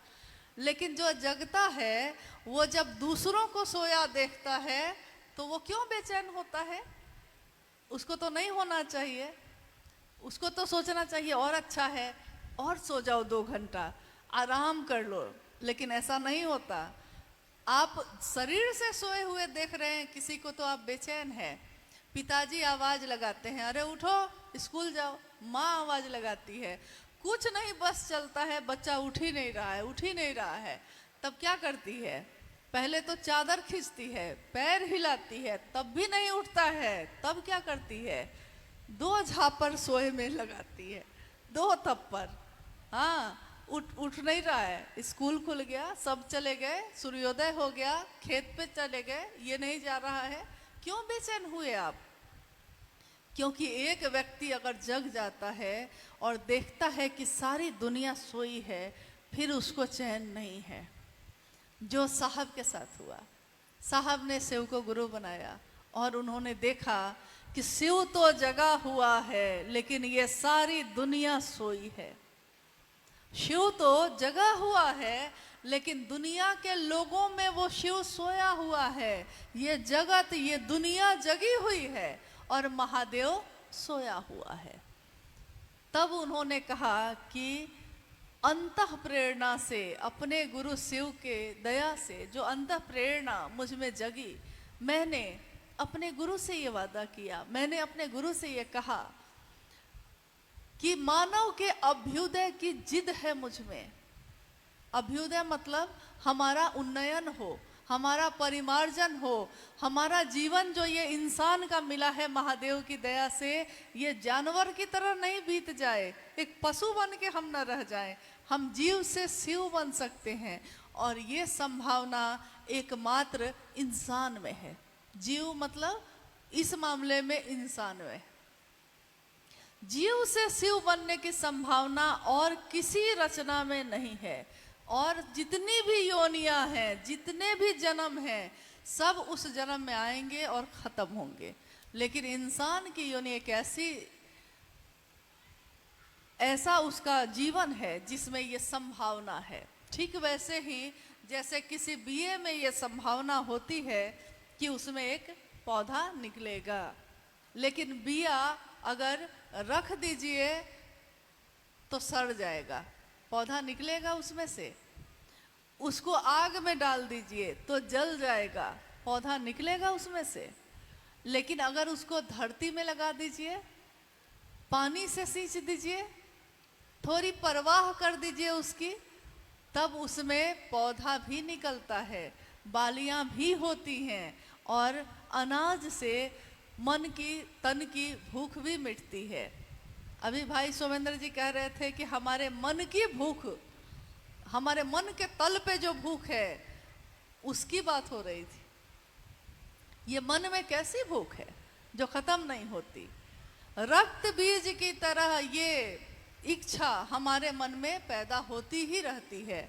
लेकिन जो जगता है वो जब दूसरों को सोया देखता है तो वो क्यों बेचैन होता है? उसको तो नहीं होना चाहिए, उसको तो सोचना चाहिए और अच्छा है, और सो जाओ 2 घंटा, आराम कर लो। लेकिन ऐसा नहीं होता। आप शरीर से सोए हुए देख रहे हैं किसी को तो आप बेचैन हैं। पिताजी आवाज लगाते हैं, अरे उठो स्कूल जाओ। माँ आवाज लगाती है, कुछ नहीं बस चलता है, बच्चा उठ ही नहीं रहा है, उठ ही नहीं रहा है। तब क्या करती है? पहले तो चादर खींचती है, पैर हिलाती है, तब भी नहीं उठता है। तब क्या करती है? 2 झापर सोए में लगाती है, 2 थप्पड़। हाँ, उठ नहीं रहा है। स्कूल खुल गया, सब चले गए, सूर्योदय हो गया, खेत पे चले गए, ये नहीं जा रहा है। क्यों बेचैन हुए आप? क्योंकि एक व्यक्ति अगर जग जाता है और देखता है कि सारी दुनिया सोई है, फिर उसको चैन नहीं है। जो साहब के साथ हुआ, साहब ने शिव को गुरु बनाया और उन्होंने देखा कि शिव तो जगा हुआ है लेकिन ये सारी दुनिया सोई है। शिव तो जगा हुआ है लेकिन दुनिया के लोगों में वो शिव सोया हुआ है। ये जगत, ये दुनिया जगी हुई है और महादेव सोया हुआ है। तब उन्होंने कहा कि अंतः प्रेरणा से, अपने गुरु शिव के दया से जो अंतः प्रेरणा मुझ में जगी, मैंने अपने गुरु से ये वादा किया, मैंने अपने गुरु से ये कहा कि मानव के अभ्युदय की जिद है मुझ में। अभ्युदय मतलब हमारा उन्नयन हो, हमारा परिमार्जन हो, हमारा जीवन जो ये इंसान का मिला है महादेव की दया से, ये जानवर की तरह नहीं बीत जाए, एक पशु बन के हम न रह जाएं। हम जीव से शिव बन सकते हैं और ये संभावना एकमात्र इंसान में है। जीव मतलब इस मामले में इंसान में। जीव से शिव बनने की संभावना और किसी रचना में नहीं है। और जितनी भी योनियां हैं, जितने भी जन्म हैं, सब उस जन्म में आएंगे और खत्म होंगे। लेकिन इंसान की योनि एक ऐसा उसका जीवन है जिसमें ये संभावना है। ठीक वैसे ही जैसे किसी बीए में ये संभावना होती है कि उसमें एक पौधा निकलेगा, लेकिन बिया अगर रख दीजिए तो सड़ जाएगा, पौधा निकलेगा उसमें से। उसको आग में डाल दीजिए तो जल जाएगा, पौधा निकलेगा उसमें से। लेकिन अगर उसको धरती में लगा दीजिए, पानी से सींच दीजिए, थोड़ी परवाह कर दीजिए उसकी, तब उसमें पौधा भी निकलता है, बालियां भी होती हैं और अनाज से मन की, तन की भूख भी मिटती है। अभी भाई सोमेंद्र जी कह रहे थे कि हमारे मन की भूख, हमारे मन के तल पे जो भूख है उसकी बात हो रही थी। ये मन में कैसी भूख है जो खत्म नहीं होती? रक्त बीज की तरह ये इच्छा हमारे मन में पैदा होती ही रहती है।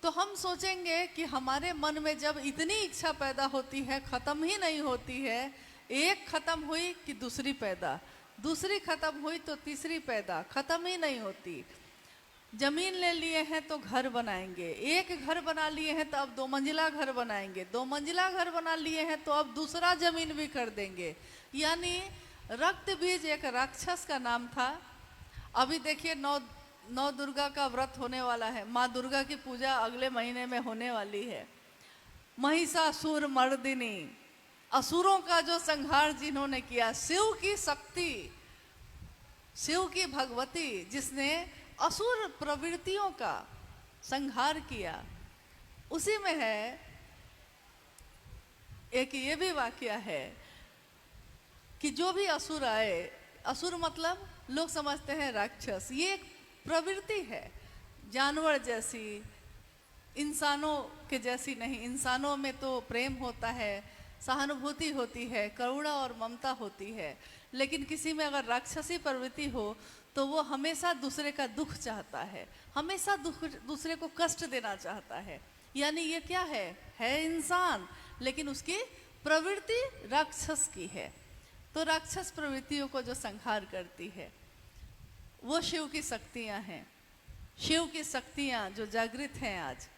तो हम सोचेंगे कि हमारे मन में जब इतनी इच्छा पैदा होती है, खत्म ही नहीं होती है, एक खत्म हुई कि दूसरी पैदा, दूसरी खत्म हुई तो तीसरी पैदा, खत्म ही नहीं होती। जमीन ले लिए हैं तो घर बनाएंगे, एक घर बना लिए हैं तो अब 2 मंजिला घर बनाएंगे, 2 मंजिला घर बना लिए हैं तो अब दूसरा जमीन भी कर देंगे। यानी रक्त बीज एक राक्षस का नाम था। अभी देखिए नौ दुर्गा का व्रत होने वाला है, माँ दुर्गा की पूजा अगले महीने में होने वाली है। महिषासुर मर्दिनी, असुरों का जो संहार जिन्होंने किया, शिव की शक्ति, शिव की भगवती जिसने असुर प्रवृत्तियों का संहार किया, उसी में है। एक ये भी वाक्य है कि जो भी असुर आए, असुर मतलब लोग समझते हैं राक्षस, ये एक प्रवृत्ति है, जानवर जैसी, इंसानों के जैसी नहीं। इंसानों में तो प्रेम होता है, सहानुभूति होती है, करुणा और ममता होती है। लेकिन किसी में अगर राक्षसी प्रवृत्ति हो तो वो हमेशा दूसरे का दुख चाहता है, हमेशा दूसरे को कष्ट देना चाहता है। यानी ये क्या है इंसान, लेकिन उसकी प्रवृत्ति राक्षस की है। तो राक्षस प्रवृत्तियों को जो संहार करती है वो शिव की शक्तियां हैं। शिव की शक्तियां जो जागृत हैं आज,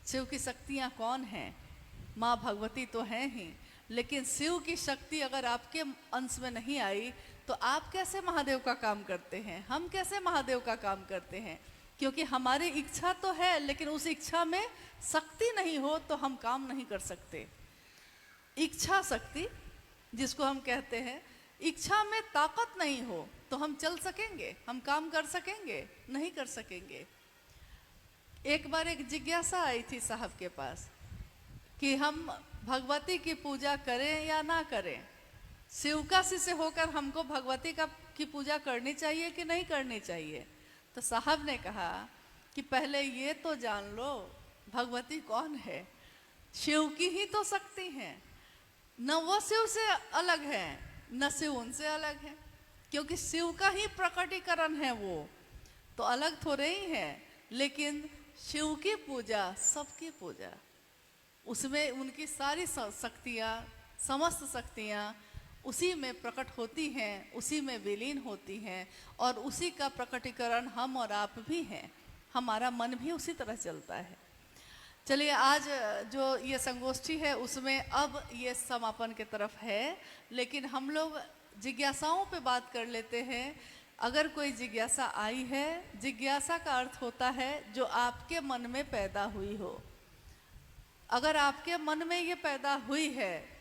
शिव की शक्तियां कौन हैं? माँ भगवती तो हैं ही, लेकिन शिव की शक्ति अगर आपके अंश में नहीं आई तो आप कैसे महादेव का काम करते हैं? हम कैसे महादेव का काम करते हैं? क्योंकि हमारी इच्छा तो है, लेकिन उस इच्छा में शक्ति नहीं हो तो हम काम नहीं कर सकते। इच्छा शक्ति जिसको हम कहते हैं, इच्छा में ताकत नहीं हो तो हम चल सकेंगे, हम काम कर सकेंगे? नहीं कर सकेंगे। एक बार एक जिज्ञासा आई थी साहब के पास कि हम भगवती की पूजा करें या ना करें। शिव का शिष्य होकर हमको भगवती की पूजा करनी चाहिए कि नहीं करनी चाहिए। तो साहब ने कहा कि पहले ये तो जान लो भगवती कौन है। शिव की ही तो शक्ति है, न वो शिव से अलग है न शिव उनसे अलग है, क्योंकि शिव का ही प्रकटीकरण है वो, तो अलग थोड़े ही है। लेकिन शिव की पूजा सबकी पूजा, उसमें उनकी सारी शक्तियाँ, समस्त शक्तियाँ उसी में प्रकट होती हैं, उसी में विलीन होती हैं, और उसी का प्रकटीकरण हम और आप भी हैं। हमारा मन भी उसी तरह चलता है। चलिए, आज जो ये संगोष्ठी है उसमें अब ये समापन की तरफ है, लेकिन हम लोग जिज्ञासाओं पे बात कर लेते हैं। अगर कोई जिज्ञासा आई है, जिज्ञासा का अर्थ होता है जो आपके मन में पैदा हुई हो। अगर आपके मन में ये पैदा हुई है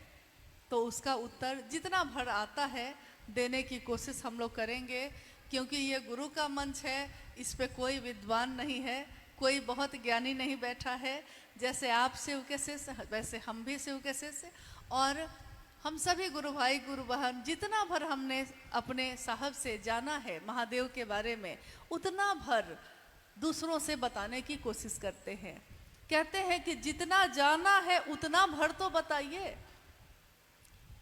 तो उसका उत्तर जितना भर आता है देने की कोशिश हम लोग करेंगे, क्योंकि ये गुरु का मंच है। इस पे कोई विद्वान नहीं है, कोई बहुत ज्ञानी नहीं बैठा है। जैसे आप शिव के शिष्य, वैसे हम भी शिव के शिष्य, और हम सभी गुरु भाई गुरु बहन जितना भर हमने अपने साहब से जाना है महादेव के बारे में, उतना भर दूसरों से बताने की कोशिश करते हैं। कहते हैं कि जितना जाना है उतना भर तो बताइए।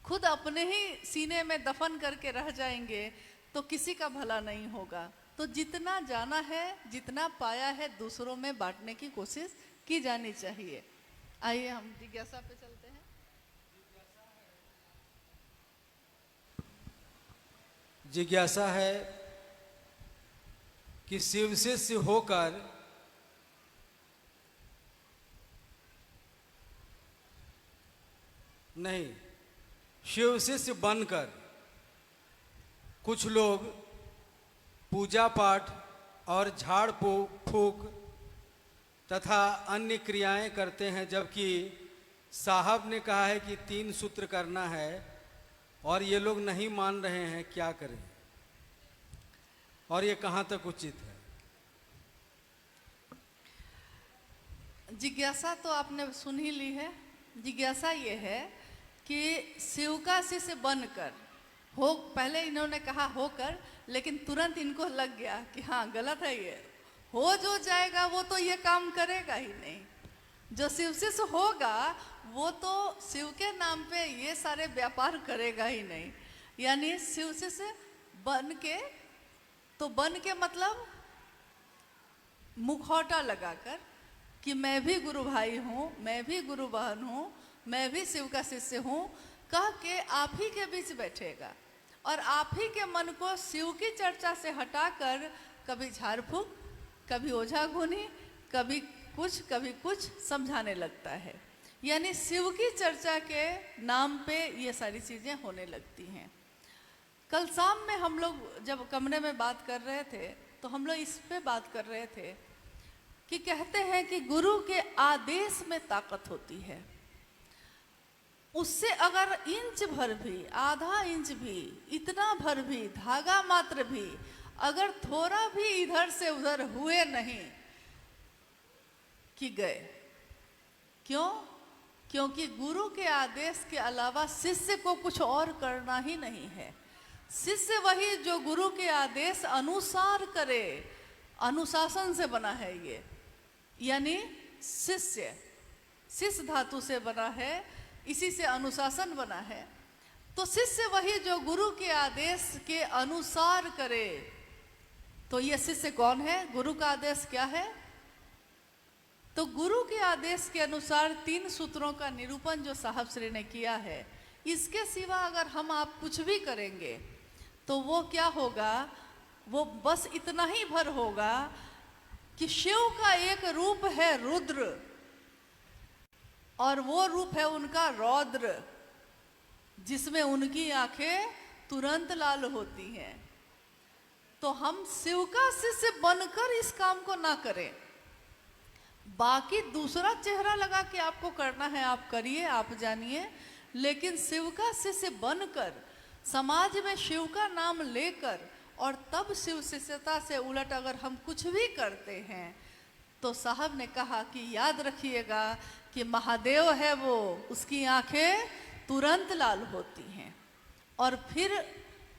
खुद अपने ही सीने में दफन करके रह जाएंगे तो किसी का भला नहीं होगा। तो जितना जाना है, जितना पाया है, दूसरों में बांटने की कोशिश की जानी चाहिए। आइए हम जिज्ञासा पे चलते हैं। जिज्ञासा है कि शिव शिष्य होकर नहीं, शिव शिष्य बनकर कुछ लोग पूजा पाठ और झाड़ फूक तथा अन्य क्रियाएं करते हैं, जबकि साहब ने कहा है कि 3 सूत्र करना है और ये लोग नहीं मान रहे हैं। क्या करें और ये कहाँ तक उचित है? जिज्ञासा तो आपने सुन ही ली है। जिज्ञासा ये है कि शिव का शिष्य बनकर हो, पहले इन्होंने कहा होकर, लेकिन तुरंत इनको लग गया कि हाँ गलत है ये। हो जो जाएगा वो तो ये काम करेगा ही नहीं। जो शिव शिष्य होगा वो तो शिव के नाम पे ये सारे व्यापार करेगा ही नहीं। यानी शिव शिष्य बन के मतलब मुखौटा लगाकर कि मैं भी गुरु भाई हूँ, मैं भी गुरु बहन हूँ, मैं भी शिव का शिष्य हूँ, कह के आप ही के बीच बैठेगा और आप ही के मन को शिव की चर्चा से हटाकर कभी झाड़ फूक, कभी ओझा गुनी, कभी कुछ समझाने लगता है। यानी शिव की चर्चा के नाम पे ये सारी चीज़ें होने लगती हैं। कल शाम में हम लोग जब कमरे में बात कर रहे थे तो हम लोग इस पे बात कर रहे थे कि कहते हैं कि गुरु के आदेश में ताकत होती है। उससे अगर इंच भर भी, आधा इंच भी, इतना भर भी, धागा मात्र भी अगर थोड़ा भी इधर से उधर हुए नहीं कि गए। क्यों? क्योंकि गुरु के आदेश के अलावा शिष्य को कुछ और करना ही नहीं है। शिष्य वही जो गुरु के आदेश अनुसार करे, अनुशासन से बना है ये। यानी शिष्य धातु से बना है, इसी से अनुशासन बना है। तो शिष्य वही जो गुरु के आदेश के अनुसार करे। तो ये शिष्य कौन है? गुरु का आदेश क्या है? तो गुरु के आदेश के अनुसार 3 सूत्रों का निरूपण जो साहब श्री ने किया है, इसके सिवा अगर हम आप कुछ भी करेंगे तो वो क्या होगा? वो बस इतना ही भर होगा कि शिव का एक रूप है रुद्र और वो रूप है उनका रौद्र, जिसमें उनकी आंखें तुरंत लाल होती हैं। तो हम शिव का शिष्य बनकर इस काम को ना करें। बाकी दूसरा चेहरा लगा के आपको करना है, आप करिए, आप जानिए, लेकिन शिव का शिष्य बनकर समाज में शिव का नाम लेकर और तब शिव शिष्यता से उलट अगर हम कुछ भी करते हैं तो साहब ने कहा कि याद रखिएगा कि महादेव है वो, उसकी आंखें तुरंत लाल होती हैं। और फिर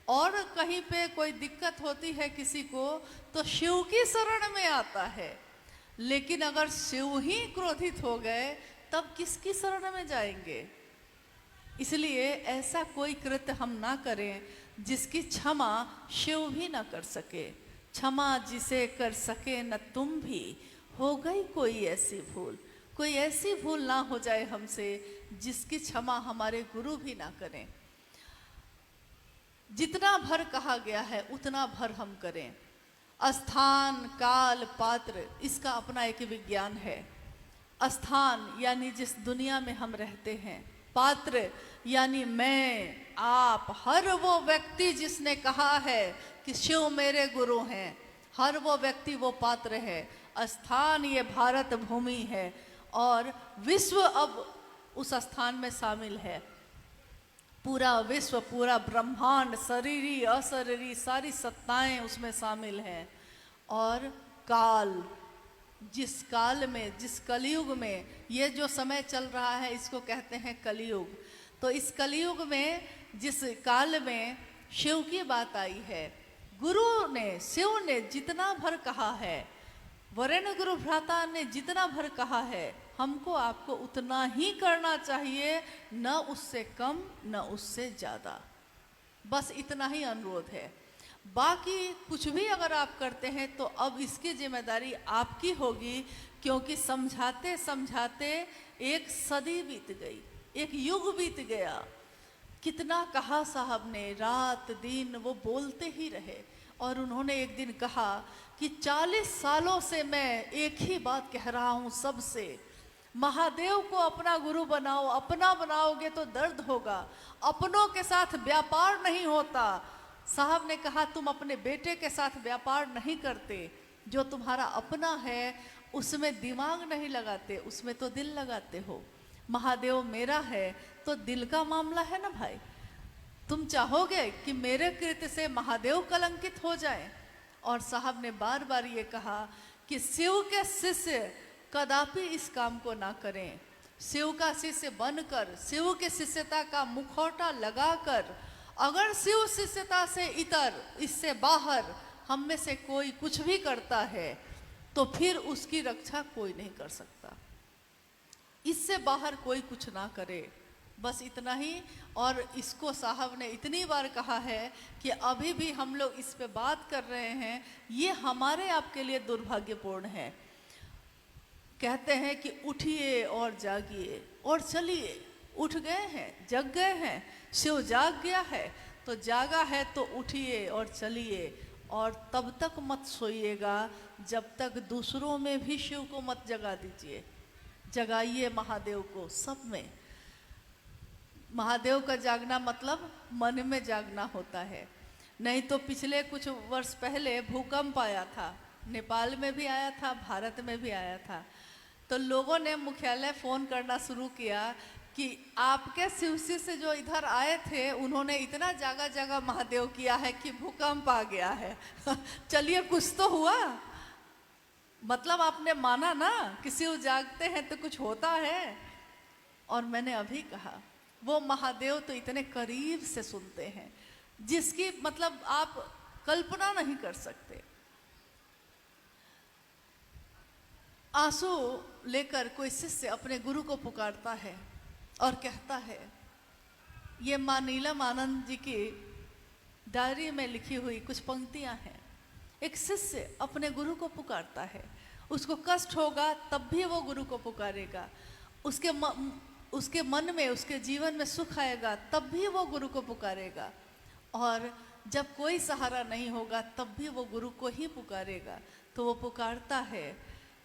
और कहीं पे कोई दिक्कत होती है किसी को तो शिव की शरण में आता है, लेकिन अगर शिव ही क्रोधित हो गए तब किसकी शरण में जाएंगे। इसलिए ऐसा कोई कृत्य हम ना करें जिसकी क्षमा शिव भी ना कर सके। क्षमा जिसे कर सके न तुम भी, हो गई कोई ऐसी भूल, कोई ऐसी भूल ना हो जाए हमसे जिसकी क्षमा हमारे गुरु भी ना करें। जितना भर कहा गया है उतना भर हम करें। स्थान, काल, पात्र, इसका अपना एक विज्ञान है। स्थान यानी जिस दुनिया में हम रहते हैं, पात्र यानी मैं, आप, हर वो व्यक्ति जिसने कहा है कि शिव मेरे गुरु हैं, हर वो व्यक्ति वो पात्र है। स्थान ये भारत भूमि है और विश्व अब उस स्थान में शामिल है। पूरा विश्व, पूरा ब्रह्मांड, शरीरी अशरीरी सारी सत्ताएं उसमें शामिल हैं। और काल, जिस काल में, जिस कलयुग में ये जो समय चल रहा है इसको कहते हैं कलयुग। तो इस कलयुग में जिस काल में शिव की बात आई है, गुरु ने, शिव ने जितना भर कहा है, वरेण्य गुरु भ्राता ने जितना भर कहा है, हमको आपको उतना ही करना चाहिए, न उससे कम न उससे ज़्यादा। बस इतना ही अनुरोध है। बाकी कुछ भी अगर आप करते हैं तो अब इसकी जिम्मेदारी आपकी होगी, क्योंकि समझाते समझाते एक सदी बीत गई, एक युग बीत गया। कितना कहा साहब ने, रात दिन वो बोलते ही रहे। और उन्होंने एक दिन कहा कि 40 सालों से मैं एक ही बात कह रहा हूँ सबसे, महादेव को अपना गुरु बनाओ, अपना बनाओगे तो दर्द होगा, अपनों के साथ व्यापार नहीं होता। साहब ने कहा तुम अपने बेटे के साथ व्यापार नहीं करते, जो तुम्हारा अपना है उसमें दिमाग नहीं लगाते, उसमें तो दिल लगाते हो। महादेव मेरा है तो दिल का मामला है ना भाई। तुम चाहोगे कि मेरे कृत्य से महादेव कलंकित हो जाए। और साहब ने बार बार ये कहा कि शिव के शिष्य कदापि इस काम को ना करें। शिव का शिष्य बनकर, शिव के शिष्यता का मुखौटा लगाकर, अगर शिव शिष्यता से इतर, इससे बाहर हम में से कोई कुछ भी करता है तो फिर उसकी रक्षा कोई नहीं कर सकता। इससे बाहर कोई कुछ ना करे, बस इतना ही। और इसको साहब ने इतनी बार कहा है कि अभी भी हम लोग इस पे बात कर रहे हैं, ये हमारे आपके लिए दुर्भाग्यपूर्ण है। कहते हैं कि उठिए और जागिए और चलिए। उठ गए हैं, जग गए हैं, शिव जाग गया है तो जागा है तो उठिए और चलिए। और तब तक मत सोइएगा जब तक दूसरों में भी शिव को मत जगा दीजिए। जगाइए महादेव को सब में। महादेव का जागना मतलब मन में जागना होता है। नहीं तो पिछले कुछ वर्ष पहले भूकंप आया था, नेपाल में भी आया था, भारत में भी आया था। तो लोगों ने मुख्यालय फ़ोन करना शुरू किया कि आपके शिवसी से जो इधर आए थे उन्होंने इतना जागा जागा महादेव किया है कि भूकंप आ गया है। चलिए कुछ तो हुआ, मतलब आपने माना ना कि शिव जागते हैं तो कुछ होता है। और मैंने अभी कहा वो महादेव तो इतने करीब से सुनते हैं जिसकी मतलब आप कल्पना नहीं कर सकते। आंसू लेकर कोई शिष्य अपने गुरु को पुकारता है और कहता है, ये मां नीलम आनंद जी की डायरी में लिखी हुई कुछ पंक्तियां हैं। एक शिष्य अपने गुरु को पुकारता है, उसको कष्ट होगा तब भी वो गुरु को पुकारेगा, उसके मन में, उसके जीवन में सुख आएगा तब भी वो गुरु को पुकारेगा, और जब कोई सहारा नहीं होगा तब भी वो गुरु को ही पुकारेगा। तो वो पुकारता है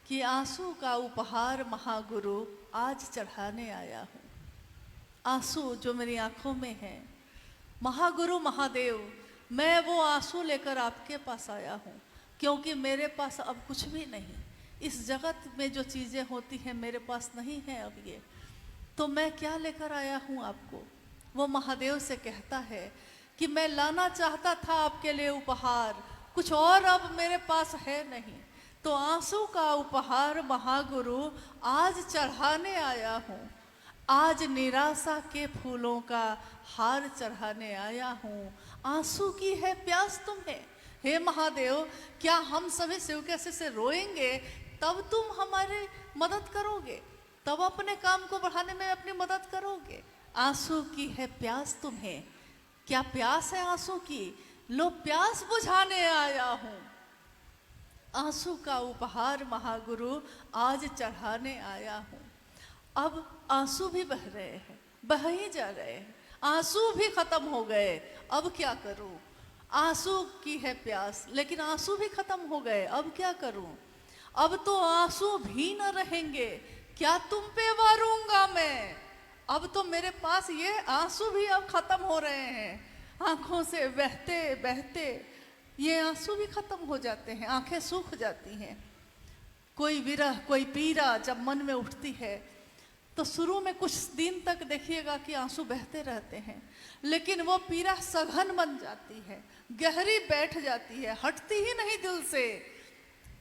कि आंसू का उपहार महागुरु आज चढ़ाने आया हूँ। आंसू जो मेरी आंखों में है, महागुरु महादेव, मैं वो आंसू लेकर आपके पास आया हूँ, क्योंकि मेरे पास अब कुछ भी नहीं। इस जगत में जो चीज़ें होती हैं मेरे पास नहीं है अब ये, तो मैं क्या लेकर आया हूँ आपको। वो महादेव से कहता है कि मैं लाना चाहता था आपके लिए उपहार, कुछ और अब मेरे पास है नहीं। तो आंसू का उपहार महागुरु आज चढ़ाने आया हूँ, आज निराशा के फूलों का हार चढ़ाने आया हूँ। आंसू की है प्यास तुम्हें, हे महादेव, क्या हम सभी शिव के से रोएंगे तब तुम हमारी मदद करोगे, तब अपने काम को बढ़ाने में अपनी मदद करोगे। आंसू की है प्यास तुम्हें, क्या प्यास है आंसू की, लो प्यास बुझाने आया हूँ। आंसू का उपहार महागुरु आज चढ़ाने आया हूँ। अब आंसू भी बह रहे हैं, बह ही जा रहे हैं, आंसू भी खत्म हो गए, अब क्या करूं। आंसू की है प्यास लेकिन आंसू भी खत्म हो गए, अब क्या करूं। अब तो आंसू भी न रहेंगे, क्या तुम पे वारूंगा मैं। अब तो मेरे पास ये आंसू भी अब खत्म हो रहे हैं, आंखों से बहते बहते ये आंसू भी खत्म हो जाते हैं, आंखें सूख जाती हैं। कोई विरह, कोई पीड़ा जब मन में उठती है तो शुरू में कुछ दिन तक देखिएगा कि आंसू बहते रहते हैं, लेकिन वो पीड़ा सघन बन जाती है, गहरी बैठ जाती है, हटती ही नहीं दिल से।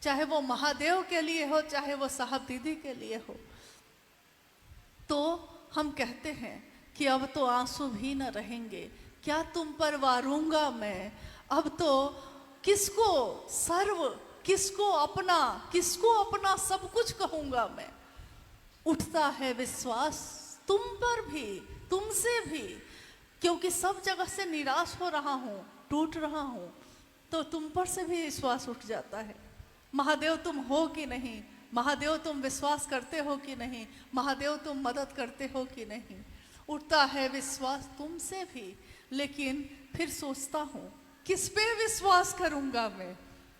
चाहे वो महादेव के लिए हो, चाहे वो साहब दीदी के लिए हो। तो हम कहते हैं कि अब तो आंसू भी न रहेंगे, क्या तुम पर वारूंगा मैं। अब तो किसको सर्व, किसको अपना सब कुछ कहूंगा मैं। उठता है विश्वास तुम पर भी, तुमसे भी, क्योंकि सब जगह से निराश हो रहा हूँ, टूट रहा हूँ, तो तुम पर से भी विश्वास उठ जाता है। महादेव तुम हो कि नहीं, महादेव तुम विश्वास करते हो कि नहीं, महादेव तुम मदद करते हो कि नहीं। उठता है विश्वास तुमसे भी, लेकिन फिर सोचता हूँ किस पे विश्वास करूँगा मैं।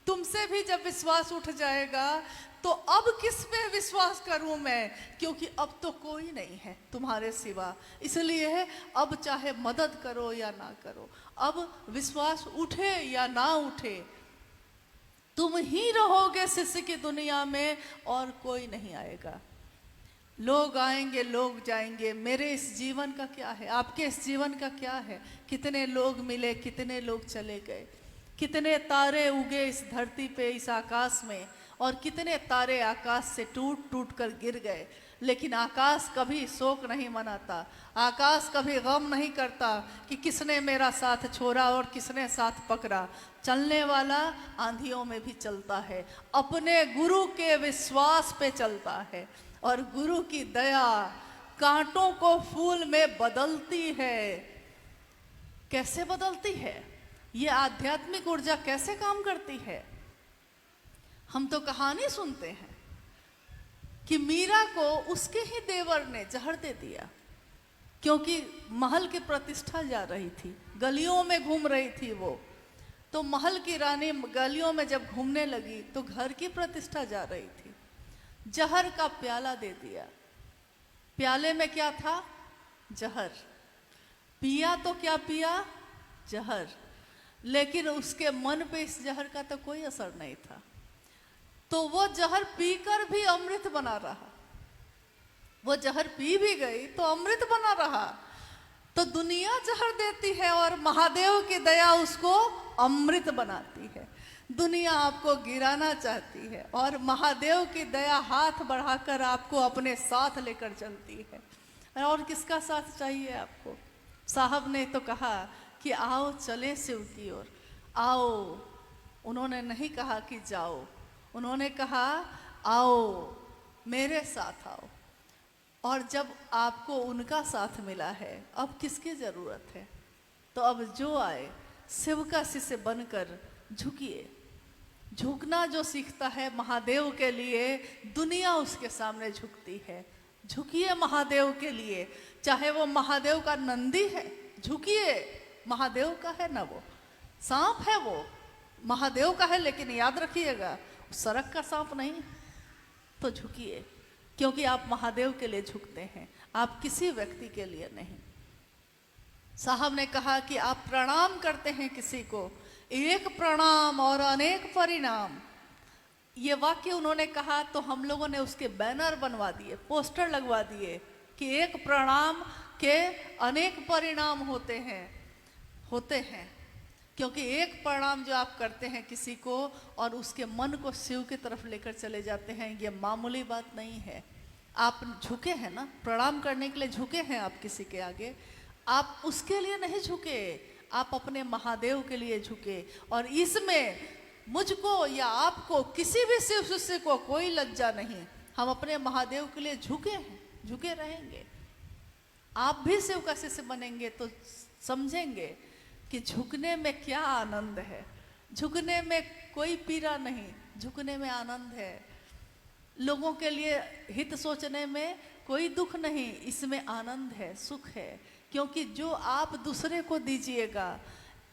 तुमसे भी जब विश्वास उठ जाएगा तो अब किस पे विश्वास करूं मैं, क्योंकि अब तो कोई नहीं है तुम्हारे सिवा। इसलिए अब चाहे मदद करो या ना करो, अब विश्वास उठे या ना उठे, तुम ही रहोगे शिष्य की दुनिया में और कोई नहीं आएगा। लोग आएंगे, लोग जाएंगे, मेरे इस जीवन का क्या है, आपके इस जीवन का क्या है। कितने लोग मिले, कितने लोग चले गए, कितने तारे उगे इस धरती पे, इस आकाश में, और कितने तारे आकाश से टूट टूट कर गिर गए। लेकिन आकाश कभी शोक नहीं मनाता, आकाश कभी गम नहीं करता कि किसने मेरा साथ छोड़ा और किसने साथ पकड़ा। चलने वाला आंधियों में भी चलता है, अपने गुरु के विश्वास पे चलता है, और गुरु की दया कांटों को फूल में बदलती है। कैसे बदलती है, ये आध्यात्मिक ऊर्जा कैसे काम करती है। हम तो कहानी सुनते हैं कि मीरा को उसके ही देवर ने जहर दे दिया, क्योंकि महल की प्रतिष्ठा जा रही थी, गलियों में घूम रही थी वो। तो महल की रानी गलियों में जब घूमने लगी तो घर की प्रतिष्ठा जा रही थी, जहर का प्याला दे दिया। प्याले में क्या था, जहर। पिया तो क्या पिया, जहर। लेकिन उसके मन पे इस जहर का तो कोई असर नहीं था, तो वो जहर पीकर भी अमृत बना रहा। वो जहर पी भी गई तो अमृत बना रहा। तो दुनिया जहर देती है और महादेव की दया उसको अमृत बनाती है। दुनिया आपको गिराना चाहती है और महादेव की दया हाथ बढ़ाकर आपको अपने साथ लेकर चलती है। और किसका साथ चाहिए आपको। साहब ने तो कहा कि आओ चले शिव की ओर, आओ। उन्होंने नहीं कहा कि जाओ, उन्होंने कहा आओ मेरे साथ आओ। और जब आपको उनका साथ मिला है, अब किसकी ज़रूरत है। तो अब जो आए शिव का शिष्य बनकर झुकिए। झुकना जो सीखता है महादेव के लिए, दुनिया उसके सामने झुकती है। झुकिए महादेव के लिए, चाहे वो महादेव का नंदी है, झुकिए। महादेव का है ना, वो सांप है, वो महादेव का है, लेकिन याद रखिएगा सड़क का सांप नहीं। तो झुकिए, क्योंकि आप महादेव के लिए झुकते हैं, आप किसी व्यक्ति के लिए नहीं। साहब ने कहा कि आप प्रणाम करते हैं किसी को, एक प्रणाम और अनेक परिणाम। ये वाक्य उन्होंने कहा तो हम लोगों ने उसके बैनर बनवा दिए, पोस्टर लगवा दिए कि एक प्रणाम के अनेक परिणाम होते हैं। क्योंकि एक प्रणाम जो आप करते हैं किसी को और उसके मन को शिव की तरफ लेकर चले जाते हैं, ये मामूली बात नहीं है। आप झुके हैं ना, प्रणाम करने के लिए झुके हैं आप किसी के आगे, आप उसके लिए नहीं झुके, आप अपने महादेव के लिए झुके। और इसमें मुझको या आपको, किसी भी शिव शिष्य को कोई लज्जा नहीं, हम अपने महादेव के लिए झुके हैं, झुके रहेंगे। आप भी शिव का शिष्य बनेंगे तो समझेंगे कि झुकने में क्या आनंद है, झुकने में कोई पीड़ा नहीं, झुकने में आनंद है। लोगों के लिए हित सोचने में कोई दुख नहीं, इसमें आनंद है, सुख है। क्योंकि जो आप दूसरे को दीजिएगा,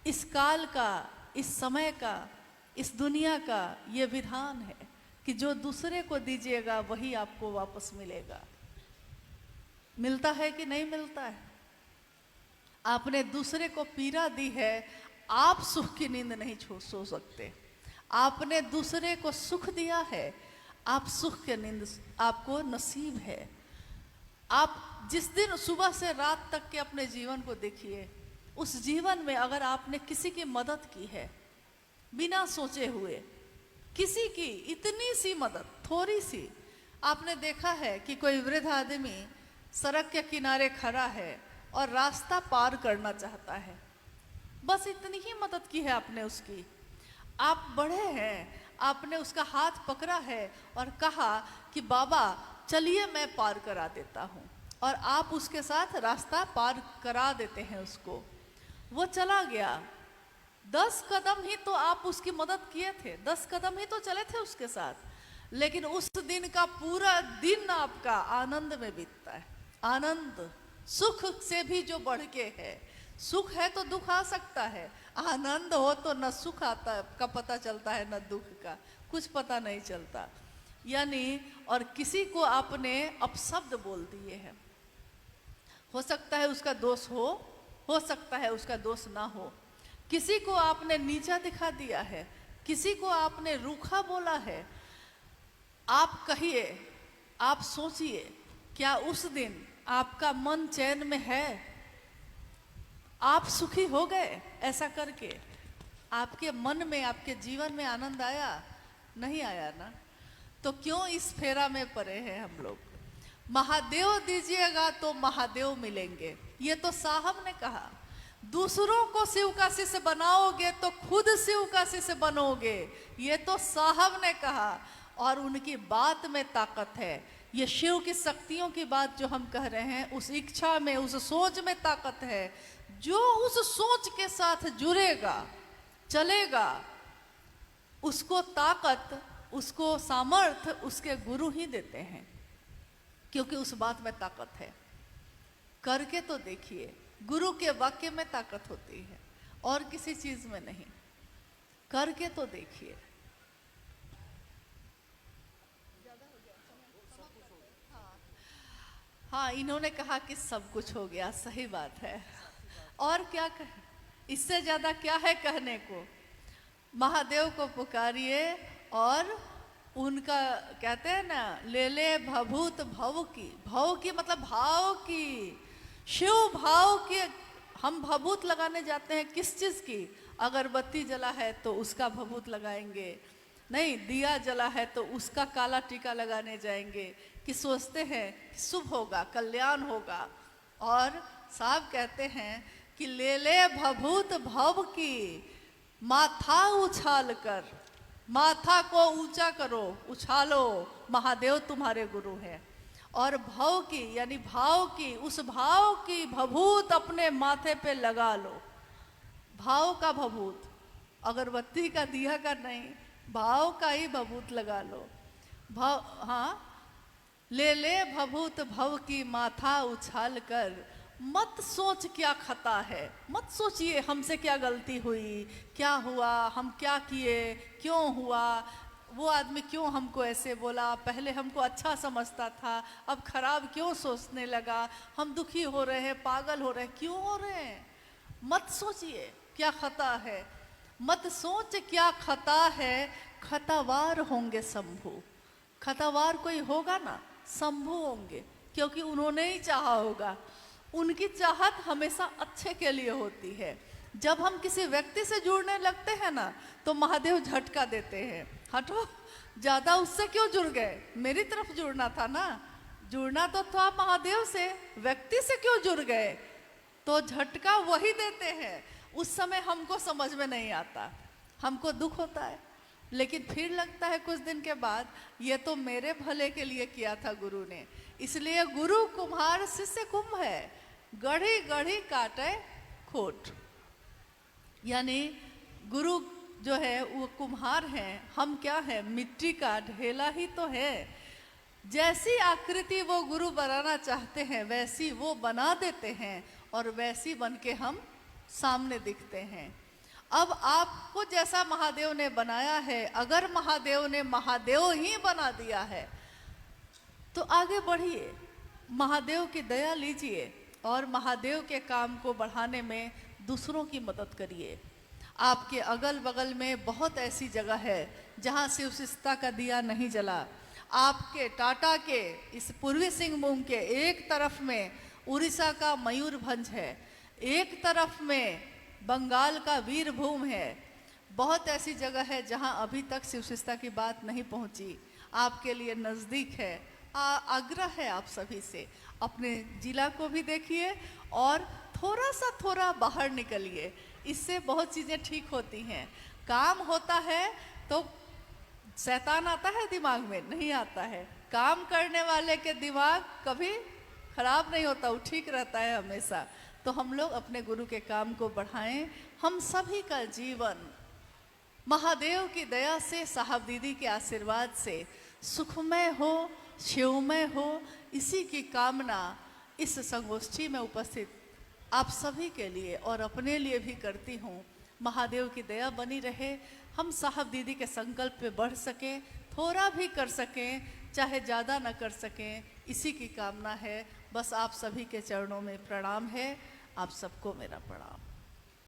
इस काल का, इस समय का, इस दुनिया का ये विधान है कि जो दूसरे को दीजिएगा वही आपको वापस मिलेगा। मिलता है कि नहीं मिलता है? आपने दूसरे को पीड़ा दी है, आप सुख की नींद नहीं सो सकते। आपने दूसरे को सुख दिया है, आप सुख की नींद आपको नसीब है। आप जिस दिन सुबह से रात तक के अपने जीवन को देखिए, उस जीवन में अगर आपने किसी की मदद की है बिना सोचे हुए, किसी की इतनी सी मदद, थोड़ी सी, आपने देखा है कि कोई वृद्ध आदमी सड़क के किनारे खड़ा है और रास्ता पार करना चाहता है, बस इतनी ही मदद की है आपने उसकी। आप बड़े हैं, आपने उसका हाथ पकड़ा है और कहा कि बाबा चलिए मैं पार करा देता हूँ, और आप उसके साथ रास्ता पार करा देते हैं उसको। वो चला गया, 10 कदम ही तो आप उसकी मदद किए थे, 10 कदम ही तो चले थे उसके साथ, लेकिन उस दिन का पूरा दिन आपका आनंद में बीतता है। आनंद सुख से भी जो बढ़ के है। सुख है तो दुख आ सकता है, आनंद हो तो न सुख आता का पता चलता है न दुख का, कुछ पता नहीं चलता। यानी और किसी को आपने अपशब्द बोल दिए हैं, हो सकता है उसका दोष हो सकता है उसका दोष ना हो। किसी को आपने नीचा दिखा दिया है, किसी को आपने रूखा बोला है। आप कहिए, आप सोचिए, क्या उस दिन आपका मन चैन में है? आप सुखी हो गए ऐसा करके? आपके मन में, आपके जीवन में आनंद आया? नहीं आया ना? तो क्यों इस फेरा में पड़े हैं हम लोग? महादेव दीजिएगा तो महादेव मिलेंगे, ये तो साहब ने कहा। दूसरों को शिव का शिष्य बनाओगे तो खुद शिव का शिष्य बनोगे, ये तो साहब ने कहा। और उनकी बात में ताकत है। ये शिव की शक्तियों की बात जो हम कह रहे हैं, उस इच्छा में, उस सोच में ताकत है। जो उस सोच के साथ जुड़ेगा, चलेगा, उसको ताकत, उसको सामर्थ्य उसके गुरु ही देते हैं, क्योंकि उस बात में ताकत है। करके तो देखिए, गुरु के वाक्य में ताकत होती है और किसी चीज में नहीं। करके तो देखिए। हाँ, इन्होंने कहा कि सब कुछ हो गया, सही बात है। और क्या कहें, इससे ज्यादा क्या है कहने को? महादेव को पुकारिए और उनका, कहते हैं ना, ले ले भभूत भव की। भव की मतलब भाव की, शिव भाव की। हम भभूत लगाने जाते हैं किस चीज की? अगरबत्ती जला है तो उसका भभूत लगाएंगे, नहीं दिया जला है तो उसका काला टीका लगाने जाएंगे, कि सोचते हैं कि शुभ होगा, कल्याण होगा। और साहब कहते हैं कि ले ले भभूत भव की, माथा उछाल कर, माथा को ऊंचा करो, उछालो, महादेव तुम्हारे गुरु हैं। और भव की यानी भाव की, उस भाव की भभूत अपने माथे पे लगा लो। भाव का भभूत, अगरबत्ती का, दिया का नहीं, भाव का ही भभूत लगा लो। भाव, हाँ, ले ले भभूत भव की, माथा उछाल कर। मत सोच क्या खता है, मत सोचिए हमसे क्या गलती हुई, क्या हुआ, हम क्या किए, क्यों हुआ, वो आदमी क्यों हमको ऐसे बोला, पहले हमको अच्छा समझता था, अब खराब क्यों सोचने लगा, हम दुखी हो रहे हैं, पागल हो रहे हैं, क्यों हो रहे हैं? मत सोचिए क्या खता है, मत सोच क्या खता है। खतावार होंगे शंभु, खतावार कोई होगा ना, शंभु होंगे, क्योंकि उन्होंने ही चाहा होगा। उनकी चाहत हमेशा अच्छे के लिए होती है। जब हम किसी व्यक्ति से जुड़ने लगते हैं ना तो महादेव झटका देते हैं, हटो, ज्यादा उससे क्यों जुड़ गए, मेरी तरफ जुड़ना था ना, जुड़ना तो था महादेव से, व्यक्ति से क्यों जुड़ गए। तो झटका वही देते हैं। उस समय हमको समझ में नहीं आता, हमको दुख होता है, लेकिन फिर लगता है कुछ दिन के बाद ये तो मेरे भले के लिए किया था गुरु ने। इसलिए गुरु कुम्हार शिष्य कुंभ है, गढ़ी गढ़ी काटे खोट। यानी गुरु जो है वो कुम्हार हैं, हम क्या है, मिट्टी का ढेला ही तो है। जैसी आकृति वो गुरु बनाना चाहते हैं वैसी वो बना देते हैं और वैसी बन के हम सामने दिखते हैं। अब आपको जैसा महादेव ने बनाया है, अगर महादेव ने महादेव ही बना दिया है तो आगे बढ़िए, महादेव की दया लीजिए और महादेव के काम को बढ़ाने में दूसरों की मदद करिए। आपके अगल बगल में बहुत ऐसी जगह है जहां शिव शिष्टता का दिया नहीं जला। आपके टाटा के इस पूर्वी सिंहभूम के एक तरफ में उड़ीसा का मयूरभंज है, एक तरफ में बंगाल का वीरभूम है। बहुत ऐसी जगह है जहां अभी तक शिव शिष्टता की बात नहीं पहुंची। आपके लिए नज़दीक है। आग्रह है आप सभी से, अपने जिला को भी देखिए और थोड़ा बाहर निकलिए, इससे बहुत चीज़ें ठीक होती हैं। काम होता है तो शैतान आता है दिमाग में, नहीं आता है। काम करने वाले के दिमाग कभी खराब नहीं होता, वो ठीक रहता है हमेशा। तो हम लोग अपने गुरु के काम को बढ़ाएं। हम सभी का जीवन महादेव की दया से, साहब दीदी के आशीर्वाद से सुखमय हो, शिवमय हो, इसी की कामना इस संगोष्ठी में उपस्थित आप सभी के लिए और अपने लिए भी करती हूँ। महादेव की दया बनी रहे, हम साहब दीदी के संकल्प पे बढ़ सकें, थोड़ा भी कर सकें, चाहे ज़्यादा न कर सकें, इसी की कामना है। बस आप सभी के चरणों में प्रणाम है। आप सबको मेरा प्रणाम।